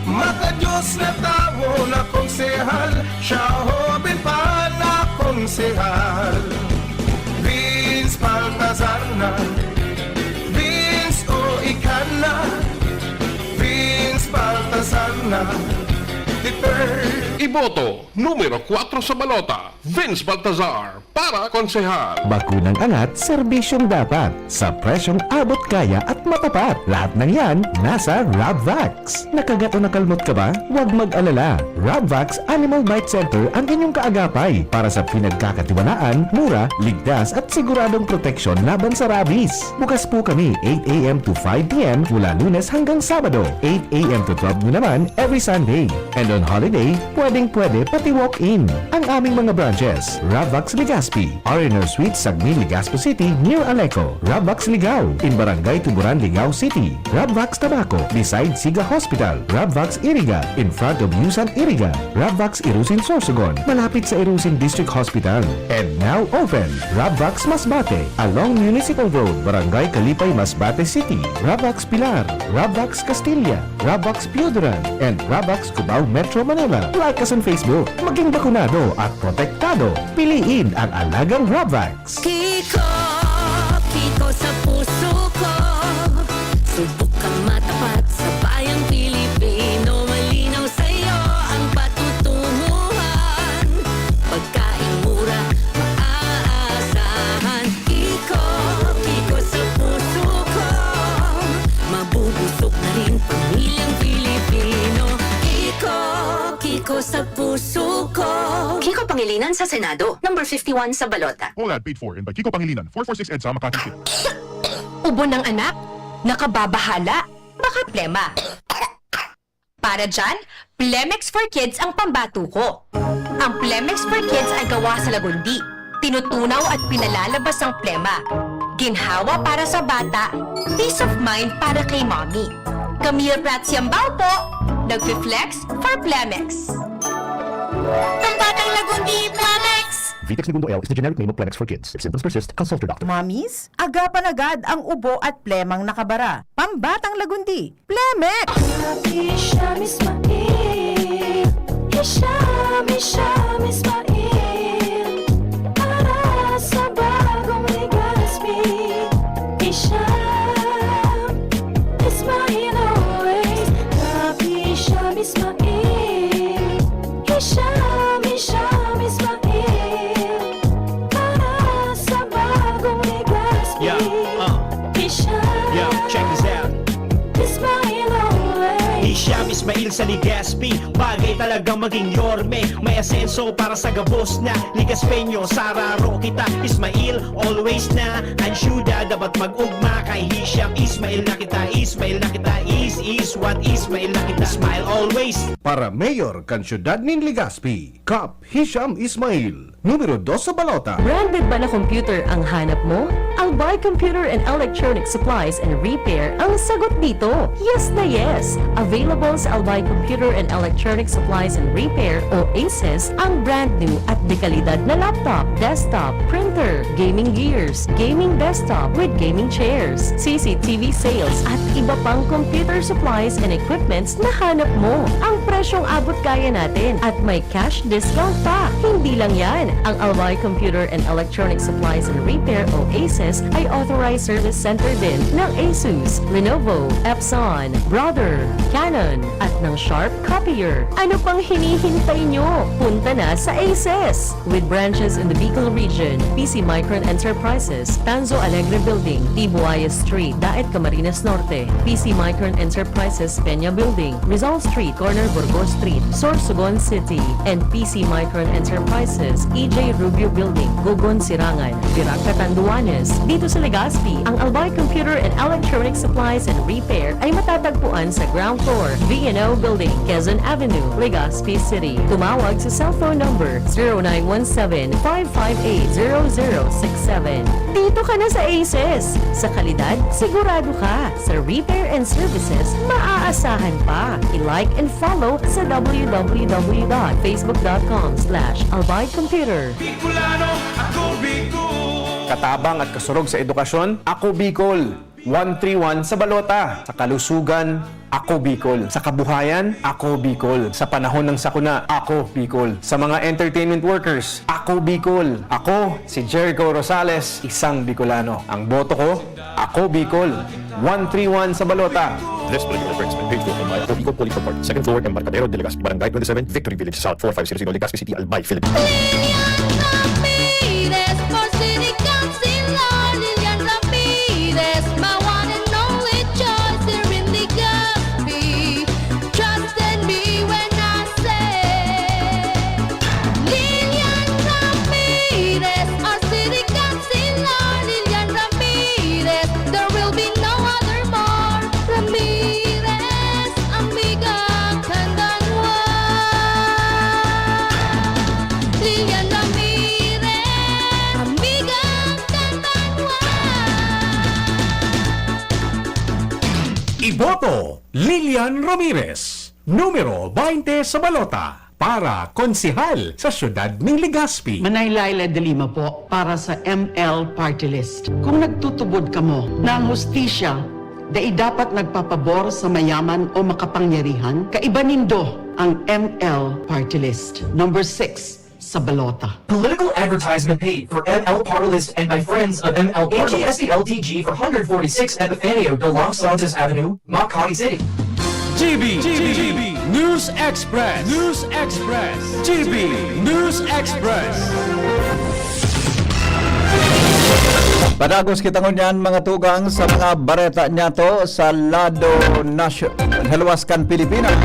Maka-Diyos na tao na konsehal, siya hobin pa na konsehal. Vince Baltasar na, Vince o ikan na, Vince Baltasar na, Iboto, numero 4 sa balota, Vince Baltasar, para konsehal. Bakunang angat, serbisyong dapat. Sa presyong abot kaya at matapat. Lahat ng yan, nasa Rabvax. Nakagat o nakalmot ka ba? Huwag mag-alala. Rabvax Animal Bite Center ang inyong kaagapay para sa pinagkakatiwalaan, mura, ligtas at siguradong proteksyon laban sa rabies. Bukas po kami 8 a.m. to 5 p.m. mula Lunes hanggang Sabado. 8 a.m. to 12 noon naman every Sunday. And on holiday, pwede pwede pati walk-in. Ang aming mga branches, Ravvax Legazpi, R&R Suite Sagmi Legazpo City near Aleco, Ravvax Ligao in Barangay Tuburan, Ligao City, Ravvax Tabaco beside Siga Hospital, Ravvax Iriga in front of Yusan Iriga, Ravvax Irusin Sorsogon malapit sa Irusin District Hospital, and now open, Ravvax Masbate along Municipal Road, Barangay Kalipay, Masbate City, Ravvax Pilar, Ravvax Castilla, Ravvax Pioduran, and Ravvax Cubao Metro Manila. Like us on Facebook. Maging bakunado at protektado. Piliin ang alagang Ravvax. Kiko, Kiko sa puso ko. Subok kang matapat sa bayang Pilipino. Malinaw sa'yo ang patutunguhan. Pagkain mura, maaasahan. Kiko, Kiko sa puso ko. Mabubusog na rin pamilyang Pilipino. Kiko, Kiko sa puso ko. Kiko Pangilinan sa Senado, number 51 sa Balota. All ad paid for and by Kiko Pangilinan, 446 EDSA, Makati City. Ubo ng anak? Nakababahala? Baka plema. Para dyan, Plemex for Kids ang pambato ko. Ang Plemex for Kids ay gawa sa lagundi. Tinutunaw at pinalalabas ang plema. Ginhawa para sa bata, peace of mind para kay mommy. Camille Pratsiambao po, nag-flex for Plemex. Pambatang lagundi, Plemex! Vitex Segundo L is the generic name of Plemex for kids. If symptoms persist, consult your doctor. Mommies, agapan agad ang ubo at plemang nakabara. Pambatang lagundi, Plemex! Hisham Ismail, Hisham Ismail, para sa bagong Legazpi. Hisham Ismail always, Hisham Ismail, Hisham Ismail, para sa bagong Legazpi. Check this out. Ismail always. Hisham Ismail sa Legazpi, bagay talagang maging yorme. May asenso para sa gabos na Ligaspeño. Sararo kita, Ismail always na ansyuda. Dapat mag-ugma kay Hisham Ismail na kita. Ismail na kita, is what Ismail na kita. Smile always. Para Mayor kan Syudad nin Legazpi, Kap Hisham Ismail, numero 2 sa Balota. Branded ba na computer ang hanap mo? Albay Computer and Electronic Supplies and Repair ang sagot dito. Yes na yes! Available sa Albay Computer and Electronic Supplies and Repair o ACES ang brand new at dekalidad na laptop, desktop, printer, gaming gears, gaming desktop with gaming chairs, CCTV sales at iba pang computer supplies and equipments na hanap mo. Ang presyong abot kaya natin at may cash discount pa. Hindi lang yan, ang Albay Computer and Electronic Supplies and Repair o ACES ay authorized service center din ng ASUS, Lenovo, Epson, Brother, Canon at ng Sharp Copier. Ano pang hinihintay nyo? Punta na sa ACES! With branches in the Bicol region, PC Micron Enterprises, Tanzo Alegre Building, Tibuaya Street, Daet Camarines Norte, PC Micron Enterprises, Peña Building, Rizal Street, Corner Burgos Street, Sorsogon City, and PC Micron Enterprises, EJ Rubio Building, Gogon Sirangan, Virac Catanduanes. Dito sa Legazpi, ang Albay Computer and Electronic Supplies and Repair ay matatagpuan sa ground floor, V&O Building, Quezon Avenue, Legazpi City. Tumawag sa cellphone number 0917-558-0067. Dito ka na sa ACES. Sa kalidad, sigurado ka. Sa repair and services, maaasahan pa. I-like and follow sa www.facebook.com/albaycomputer. Katabang at kasurog sa edukasyon, ako Bicol. 131 sa balota. Sa kalusugan, ako Bicol. Sa kabuhayan, ako Bicol. Sa panahon ng sakuna, ako Bicol. Sa mga entertainment workers, ako Bicol. Ako, si Jericho Rosales, isang Bicolano. Ang boto ko, ako Bicol. 131 sa balota. This political advertisement paid for by Bicol Police Report. Second floor, Embarcadero de Legazpi, Barangay 27, Victory Village, South 4500, Legazpi City, Albay, Philippines. Iboto Lilian Ramirez, numero 20 sa balota para konsihal sa siyudad ng Legazpi. Manaylayla de Lima po para sa ML Party List. Kung nagtutubod ka mo na ang hustisya dahil dapat nagpapabor sa mayaman o makapangyarihan, kaiba nindo ang ML Party List. Number 6 sa balota. Political advertisement paid for ML Party List and my friends of ML Party List. LTG for 146 Epifanio de Los Santos Avenue, Makati City. GB News Express. GB News Express. Padagos kita ngunyan mga tugang sa mga bareta niya to sa lado Haluaskan, Pilipinas.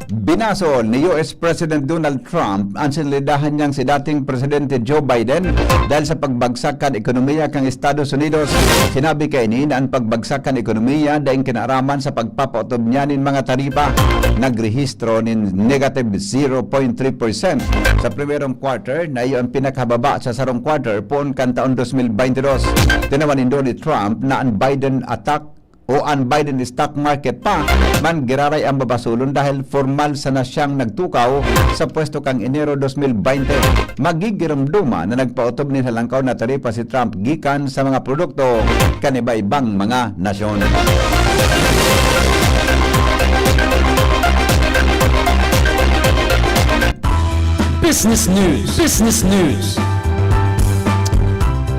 Binaso ni US President Donald Trump ang sinlidahan niyang si dating Presidente Joe Biden dahil sa pagbagsakan ekonomiya kang Estados Unidos. Sinabi kay ni na ang pagbagsakan ekonomiya dahil kinaraman sa pagpapautob niya nin mga taripa. Nagrehistro nin negative 0.3% sa primerong quarter na iyon pinakababa sa sarong quarter poon kan taon 2022. Tinawanin doon ni Trump na ang Biden attack o ang Biden stock market pa man giraray ang babasulon dahil formal sa na siyang nagtukaw sa pwesto kang Enero 2020. Magigiramduma na nagpautob ni halangkaw na taripa si Trump gikan sa mga produkto kaniba-ibang mga nasyon. Business News.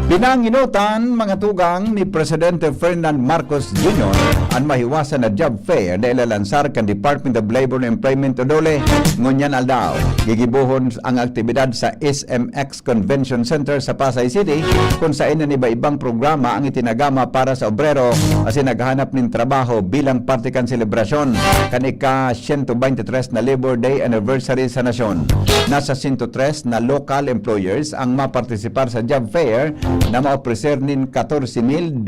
Pinanginutan mga tugang ni Presidente Ferdinand Marcos Jr. ang mahiwasan na job fair na ilalansar kan Department of Labor and Employment o DOLE ngunyan aldaw. Gigibuhon ang aktibidad sa SMX Convention Center sa Pasay City kung saan na iba-ibang programa ang itinagama para sa obrero kasi naghahanap ng trabaho bilang parte kan selebrasyon kan ika-123 na Labor Day anniversary sa nasyon. Nasa 103 na local employers ang mapartisipar sa job fair na ma-ofrecer nin 14,207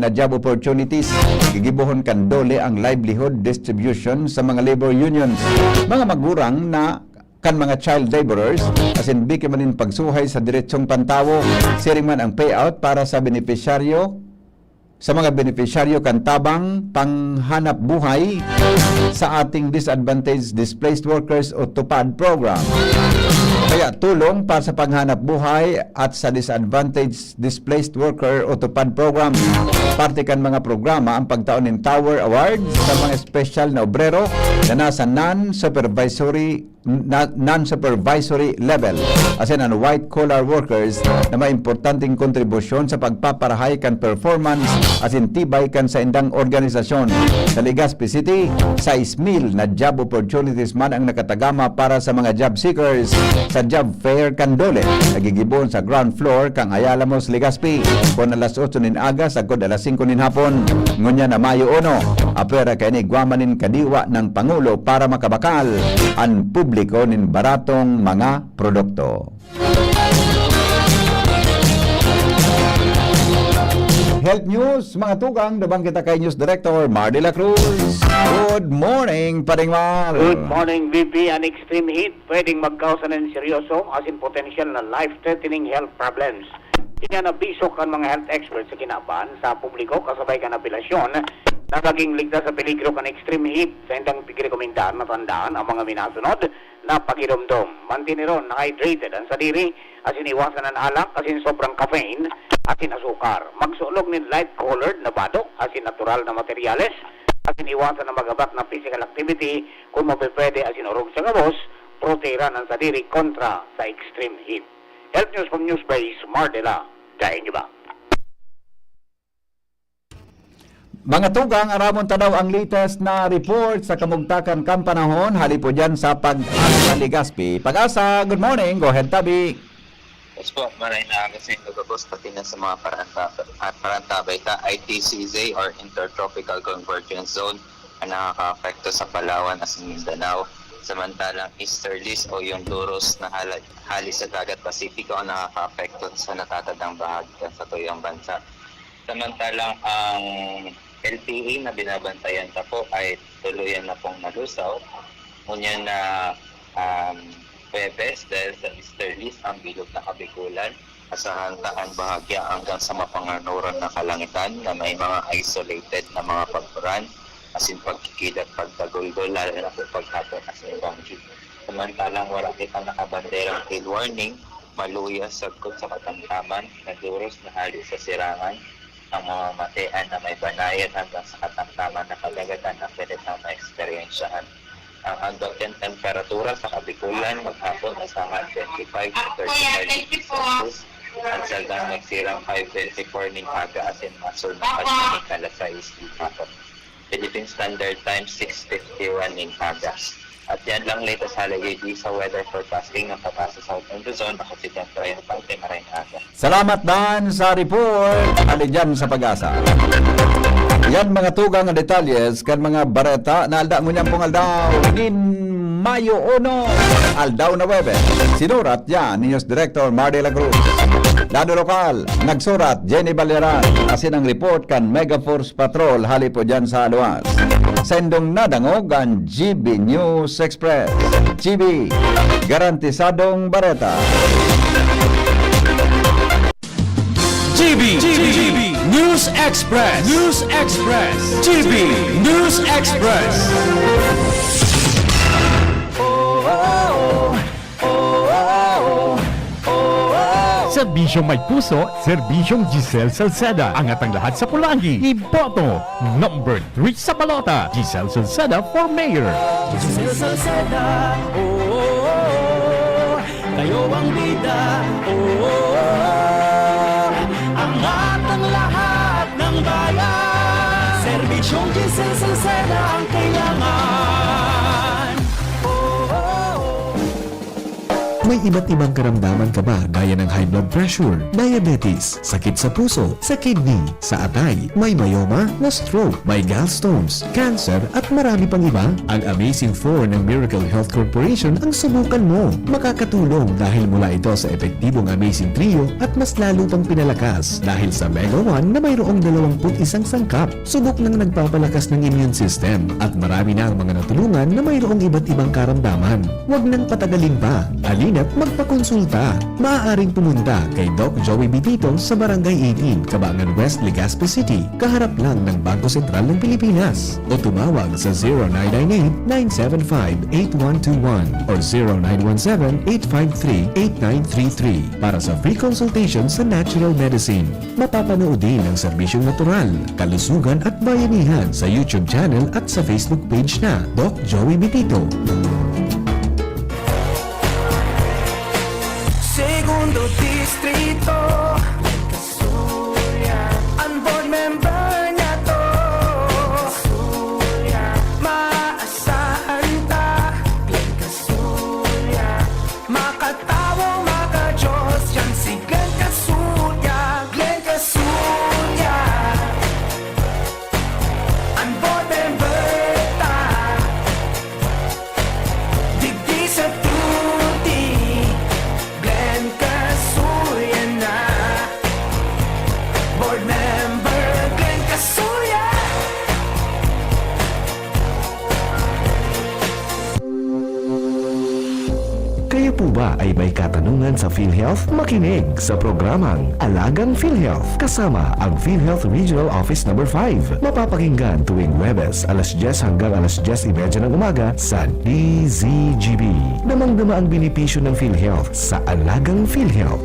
na job opportunities. Gigibuhon kan DOLE ang livelihood distribution sa mga labor unions. Mga magurang na kan mga child laborers asin biki manin pagsuhay sa diretsong pantawo. Siring man ang payout para sa benepisyaryo sa mga benepisyaryo kan tabang panghanap buhay sa ating Disadvantaged Displaced Workers o TUPAD program. Kaya tulong para sa panghanap buhay at sa Disadvantaged Displaced Worker o TUPAD program. Parte kan mga programa ang pagtaon ng Tower Awards sa mga special na obrero na nasa non-supervisory level asin ang white collar workers na may importanteng kontribusyon sa pagpaparahay kan performance asin tibay kan sa indang organisasyon. Sa Legazpi City, 6,000 na job opportunities man ang nakatagama para sa mga job seekers sa job fair kan DOLE. Nagigibon sa ground floor kang Ayala Malls, Legazpi kung alas 8 nin aga sagod alas 5 nin hapon. Ngunya na Mayo 1, apera kay ni guamanin kadiwa ng Pangulo para makabakal ang publiko nin baratong mga produkto. Health News, mga tugang, dabang kita kay News Director Mar de la Cruz. Good morning, Paring Mar. Good morning, VP. An extreme heat pwedeng magkausa ng seryoso as in potential na life-threatening health problems. Yan nabisok ang mga health experts sa kinaban sa publiko kasabay ka na apelasyon na naging ligtas sa peligro kan extreme heat sa indang pigrekomendar na tandaan ang mga minasunod na pagiromdom. Mantiniron na hydrated ang sadiri asin iwasan ang alak asin sobrang caffeine asin asukar. Magsulog ni light-colored na badok asin natural na materyales asin iwasan ang magabak na physical activity kung mapipwede asin urog sa gabos proteran ang sadiri kontra sa extreme heat. Health News from Newsbase, Mardela. Dahin niyo ba? Mga tugang, aramon tanaw ang latest na report sa kamugtakan kang panahon. Halipo dyan sa Pag-asa Legazpi. Pag-asa, good morning. Go ahead, Tabi. Yes po, maray na kasi nagagos pati na sa mga parantabay ka ITCZ or Intertropical Convergence Zone na nakaka-apekto sa Palawan at Mindanao. Samantalang easterlies o yung duros na halis sa dagat Pasipiko ang nakaka-apekto sa natatadang bahagi sa tuyang bansa. Samantalang ang LPA na binabantayan sa po ay tuluyan na pong nalusaw. Ngunyan na Pwebes dahil sa easterlies ang bilog na Kabikulan kasahantaan bahagya hanggang sa mapanganuran na kalangitan na may mga isolated na mga pagpuran, asin pagkikid at pagtaguldol, lalo na po paghapon na sa ibang jeep. Samantalang wala kitang nakabanderang field warning, maluya sagkot sa katamtaman, naduros na halos sa sirangan, ang mga matean na may banayan hanggang sa katamtaman na kalagatan na pwede na ma-experiensyahan. Ang hanggang temperatura sa Kabikulan maghapon nasa 25 to 35 degrees Celsius at sagang nagsirang 5:24 ning aga asin masol na pagkaking kalasayis hapon. Philippine Standard Time 6:51 ning aga. At yan lang latest halagay sa weather forecasting ng Pabasa Southern Luzon. Ako si Tempo Rayon Pante Maraming aga. Salamat Dan sa report. Ali dyan sa Pag-asa. Yan mga tugang nga detalles kan mga bareta na alda mo niyang pong aldaw nin Mayo 1 aldaw na webe. Sinurat yan ni News Director Mardy La Cruz. Lado lokal, nagsurat Jenny Baleran asin ang report kan Mega Force Patrol hali po dyan sa Aluas. Sendong nadangog ang GB News Express. GB, garantisadong bareta. GB News Express. GB News Express. Serbisyong may puso, serbisyong Giselle Salceda. Angat ang lahat sa Pulangi. Iboto number 3 sa balota. Giselle Salceda for mayor. Giselle Salceda, kayo ang bida, angat ang lahat ng bayan. Serbisyong Giselle Salceda ang kailangan. May iba't ibang karamdaman ka ba gaya ng high blood pressure, diabetes, sakit sa puso, sa kidney, sa atay, may myoma, na stroke, may gallstones, cancer at marami pang iba? Ang Amazing 4 ng Miracle Health Corporation ang subukan mo. Makakatulong dahil mula ito sa epektibong Amazing Trio at mas lalo pang pinalakas dahil sa Mega 1 na mayroong 21 sangkap. Subok ng nagpapalakas ng immune system at marami na ang mga natulungan na mayroong iba't ibang karamdaman. Huwag nang patagalin pa. At magpakonsulta. Maaaring pumunta kay Doc Joey Bitito sa Barangay 18, Cabangan West, Legazpi City, kaharap lang ng Bangko Sentral ng Pilipinas. O tumawag sa 0998-975-8121 or 0917-853-8933 para sa free consultation sa natural medicine. Mapapanood din ang serbisyong natural, kalusugan at bayanihan sa YouTube channel at sa Facebook page na Doc Joey Bitito. Segundo Distrito, Kasuya, ang board member niya to, Kasuya, maasahan ta, Glenn Kasuya, makatawa, makajos, yan si Glenn Kasuya, Glenn Kasuya, ang board member ta, digdi sa tuti, Glenn Kasuya na, board member Glenn Kasuya. Kayo po ba ay may katanungan sa PhilHealth? Makinig sa programang Alagang PhilHealth kasama ang PhilHealth Regional Office No. 5. Mapapakinggan tuwing Huwebes alas 10 hanggang alas 10:30 ng umaga sa DZGB. Damang-dama ang benepisyo ng PhilHealth sa Alagang PhilHealth.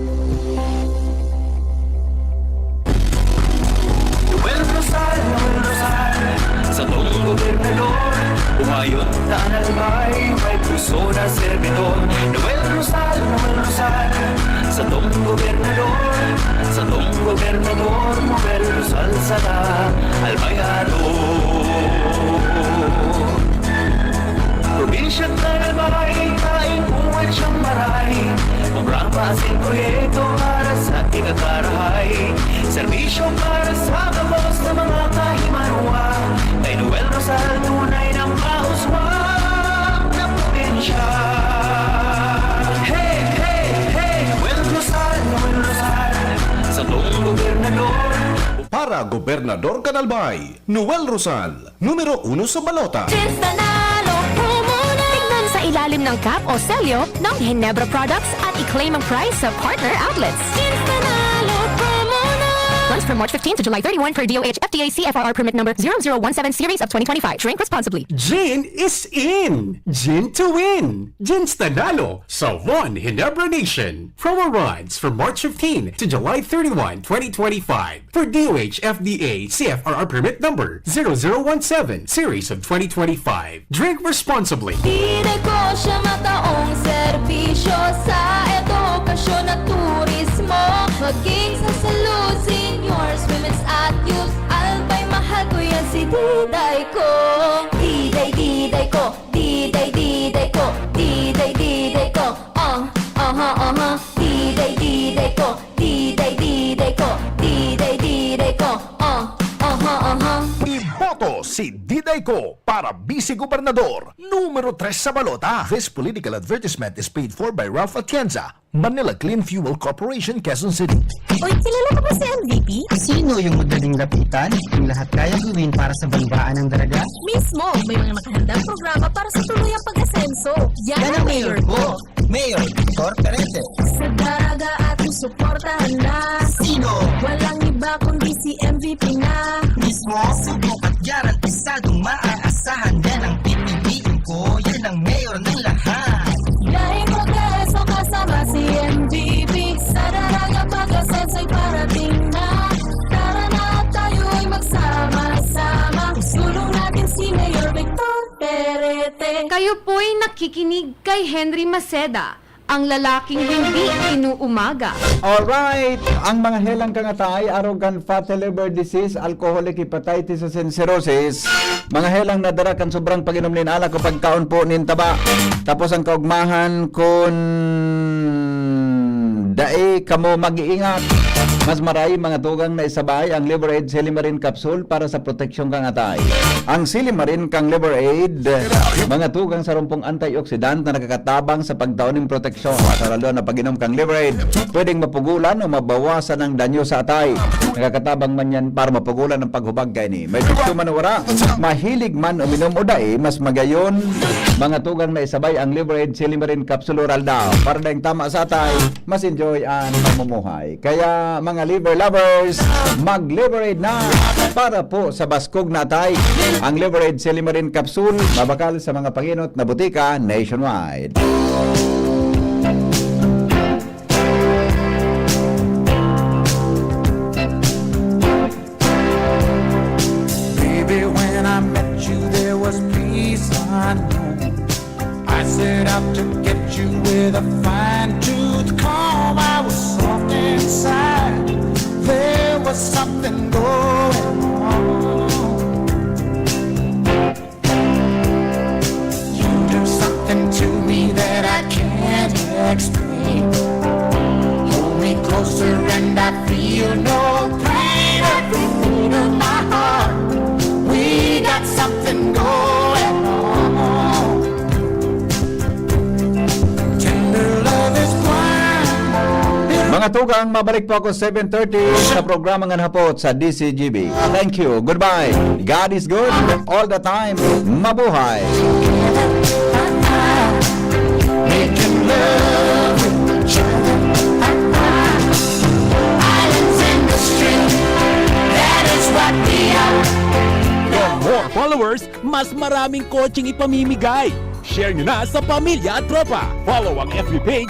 Noel Rosal, sa buong gobernador, umayon na analbay, may puso na servidor. Noel Rosal, sa buong gobernador, Noel Rosal sana, albayado. Probinsya ng Albay, kain uwan siyang maray, programa asin proyekto para sa ikakarahay, serbisyo para sa kabos ng mga kahimanwa, kay Noel Rosal tunay ng kauswang na probinsya. Hey, hey, hey, Noel Rosal, sa buong gobernador. Para Gobernador Canalbay, Noel Rosal, numero 1 sa balota. Tignan sa ilalim ng cap o selyo ng Ginebra products at i-claim ang price sa partner outlets. from March 15 to July 31 per DOH FDA CFRR permit number 0017 series of 2025. Drink responsibly. Gin is in! Gin to win! Gin's Tanalo sa One Ginebra Nation. Promo runs from March 15 to July 31, 2025 for DOH FDA CFRR permit number 0017 series of 2025. Drink responsibly. Dinegosyo mataong serbisyo sa edukasyon at turismo. Maging sa salud, seniors, women's at youth. Albay mahal ko yan si Diday ko. Diday ko, Diday ko, Diday ko. Diday ko, Diday ko, Diday ko. Iboto si Diday Ko para Vice Gobernador, numero 3 sa balota. This political advertisement is paid for by Ralph Atienza, Manila Clean Fuel Corporation, Quezon City. Oy, kilala ka ba si MVP? Sino yung madaling lapitan? Yung lahat kaya gawin para sa banbaan ng daraga? Mismo, may mga nakahandang programa para sa tuluyang pag-asenso. Yan ang mayor ko. Mayor Victor Perete. Sa daraga ating suportahan na. Sino? Walang iba kundi si MVP na. Mismo, subok at garantisadong maaasahan. Yan ang pipiliin ko, yan ang mayor ng lahat. Dahil progreso kasama si MVP. Sa daraga pag-asenso'y parating na. Tara na tayo'y magsama-sama. Sulong natin si Mayor Victor Perete. Kayo po'y nakikinig kay Henry Maceda, ang lalaking hindi inuumaga. Alright, ang mga helang kangatay, arrogant fatty liver disease, alcoholic hepatitis and cirrhosis, mga helang nadara kan sobrang pag-inom nin alak o pagkaon po nin taba. Tapos ang kaugmahan kun dae kamo mag-iingat. Mas maray mga tugang na isabay ang Liver Aid Silimarin Capsule para sa proteksyon kang atay. Ang Silimarin kang Liver Aid, mga tugang sa rumpong antioxidant na nakakatabang sa pagtaon ng proteksyon. Saralo na pag-inom kang Liver Aid, pwedeng mapugulan o mabawasan ang danyo sa atay. Nakakatabang man yan para mapugulan ang paghubag kay ni. May tukso man wala, mahilig man uminom o dae, mas magayon mga tugang na isabay ang Liver Aid Silimarin Capsule Oral daw para dahil tama sa atay, mas enjoy ang pamumuhay. Kaya mga liver lovers, mag-Liver Aid na para po sa baskog na atay. Ang Liver Aid Silimarin Capsule, mabakal sa mga panginot na butika nationwide. Baby, when I met you, there was peace unknown. I set out to get you with a fine-tooth comb. I was soft inside. There was something going on. You do something to me that I can't explain. Hold me closer and I feel no pain. Every beat of my heart, we got something going on. Tender love is blind. Mga tugang, mabalik po ako 7:30 sa programa ng hapot sa DCGB. Thank you. Goodbye. God is good all the time. Mabuhay. Making love with each other. Islands in the stream, that is what we are. For more followers, mas maraming kotseng ipamimigay. Share nyo na sa pamilya at tropa. Follow ang FB page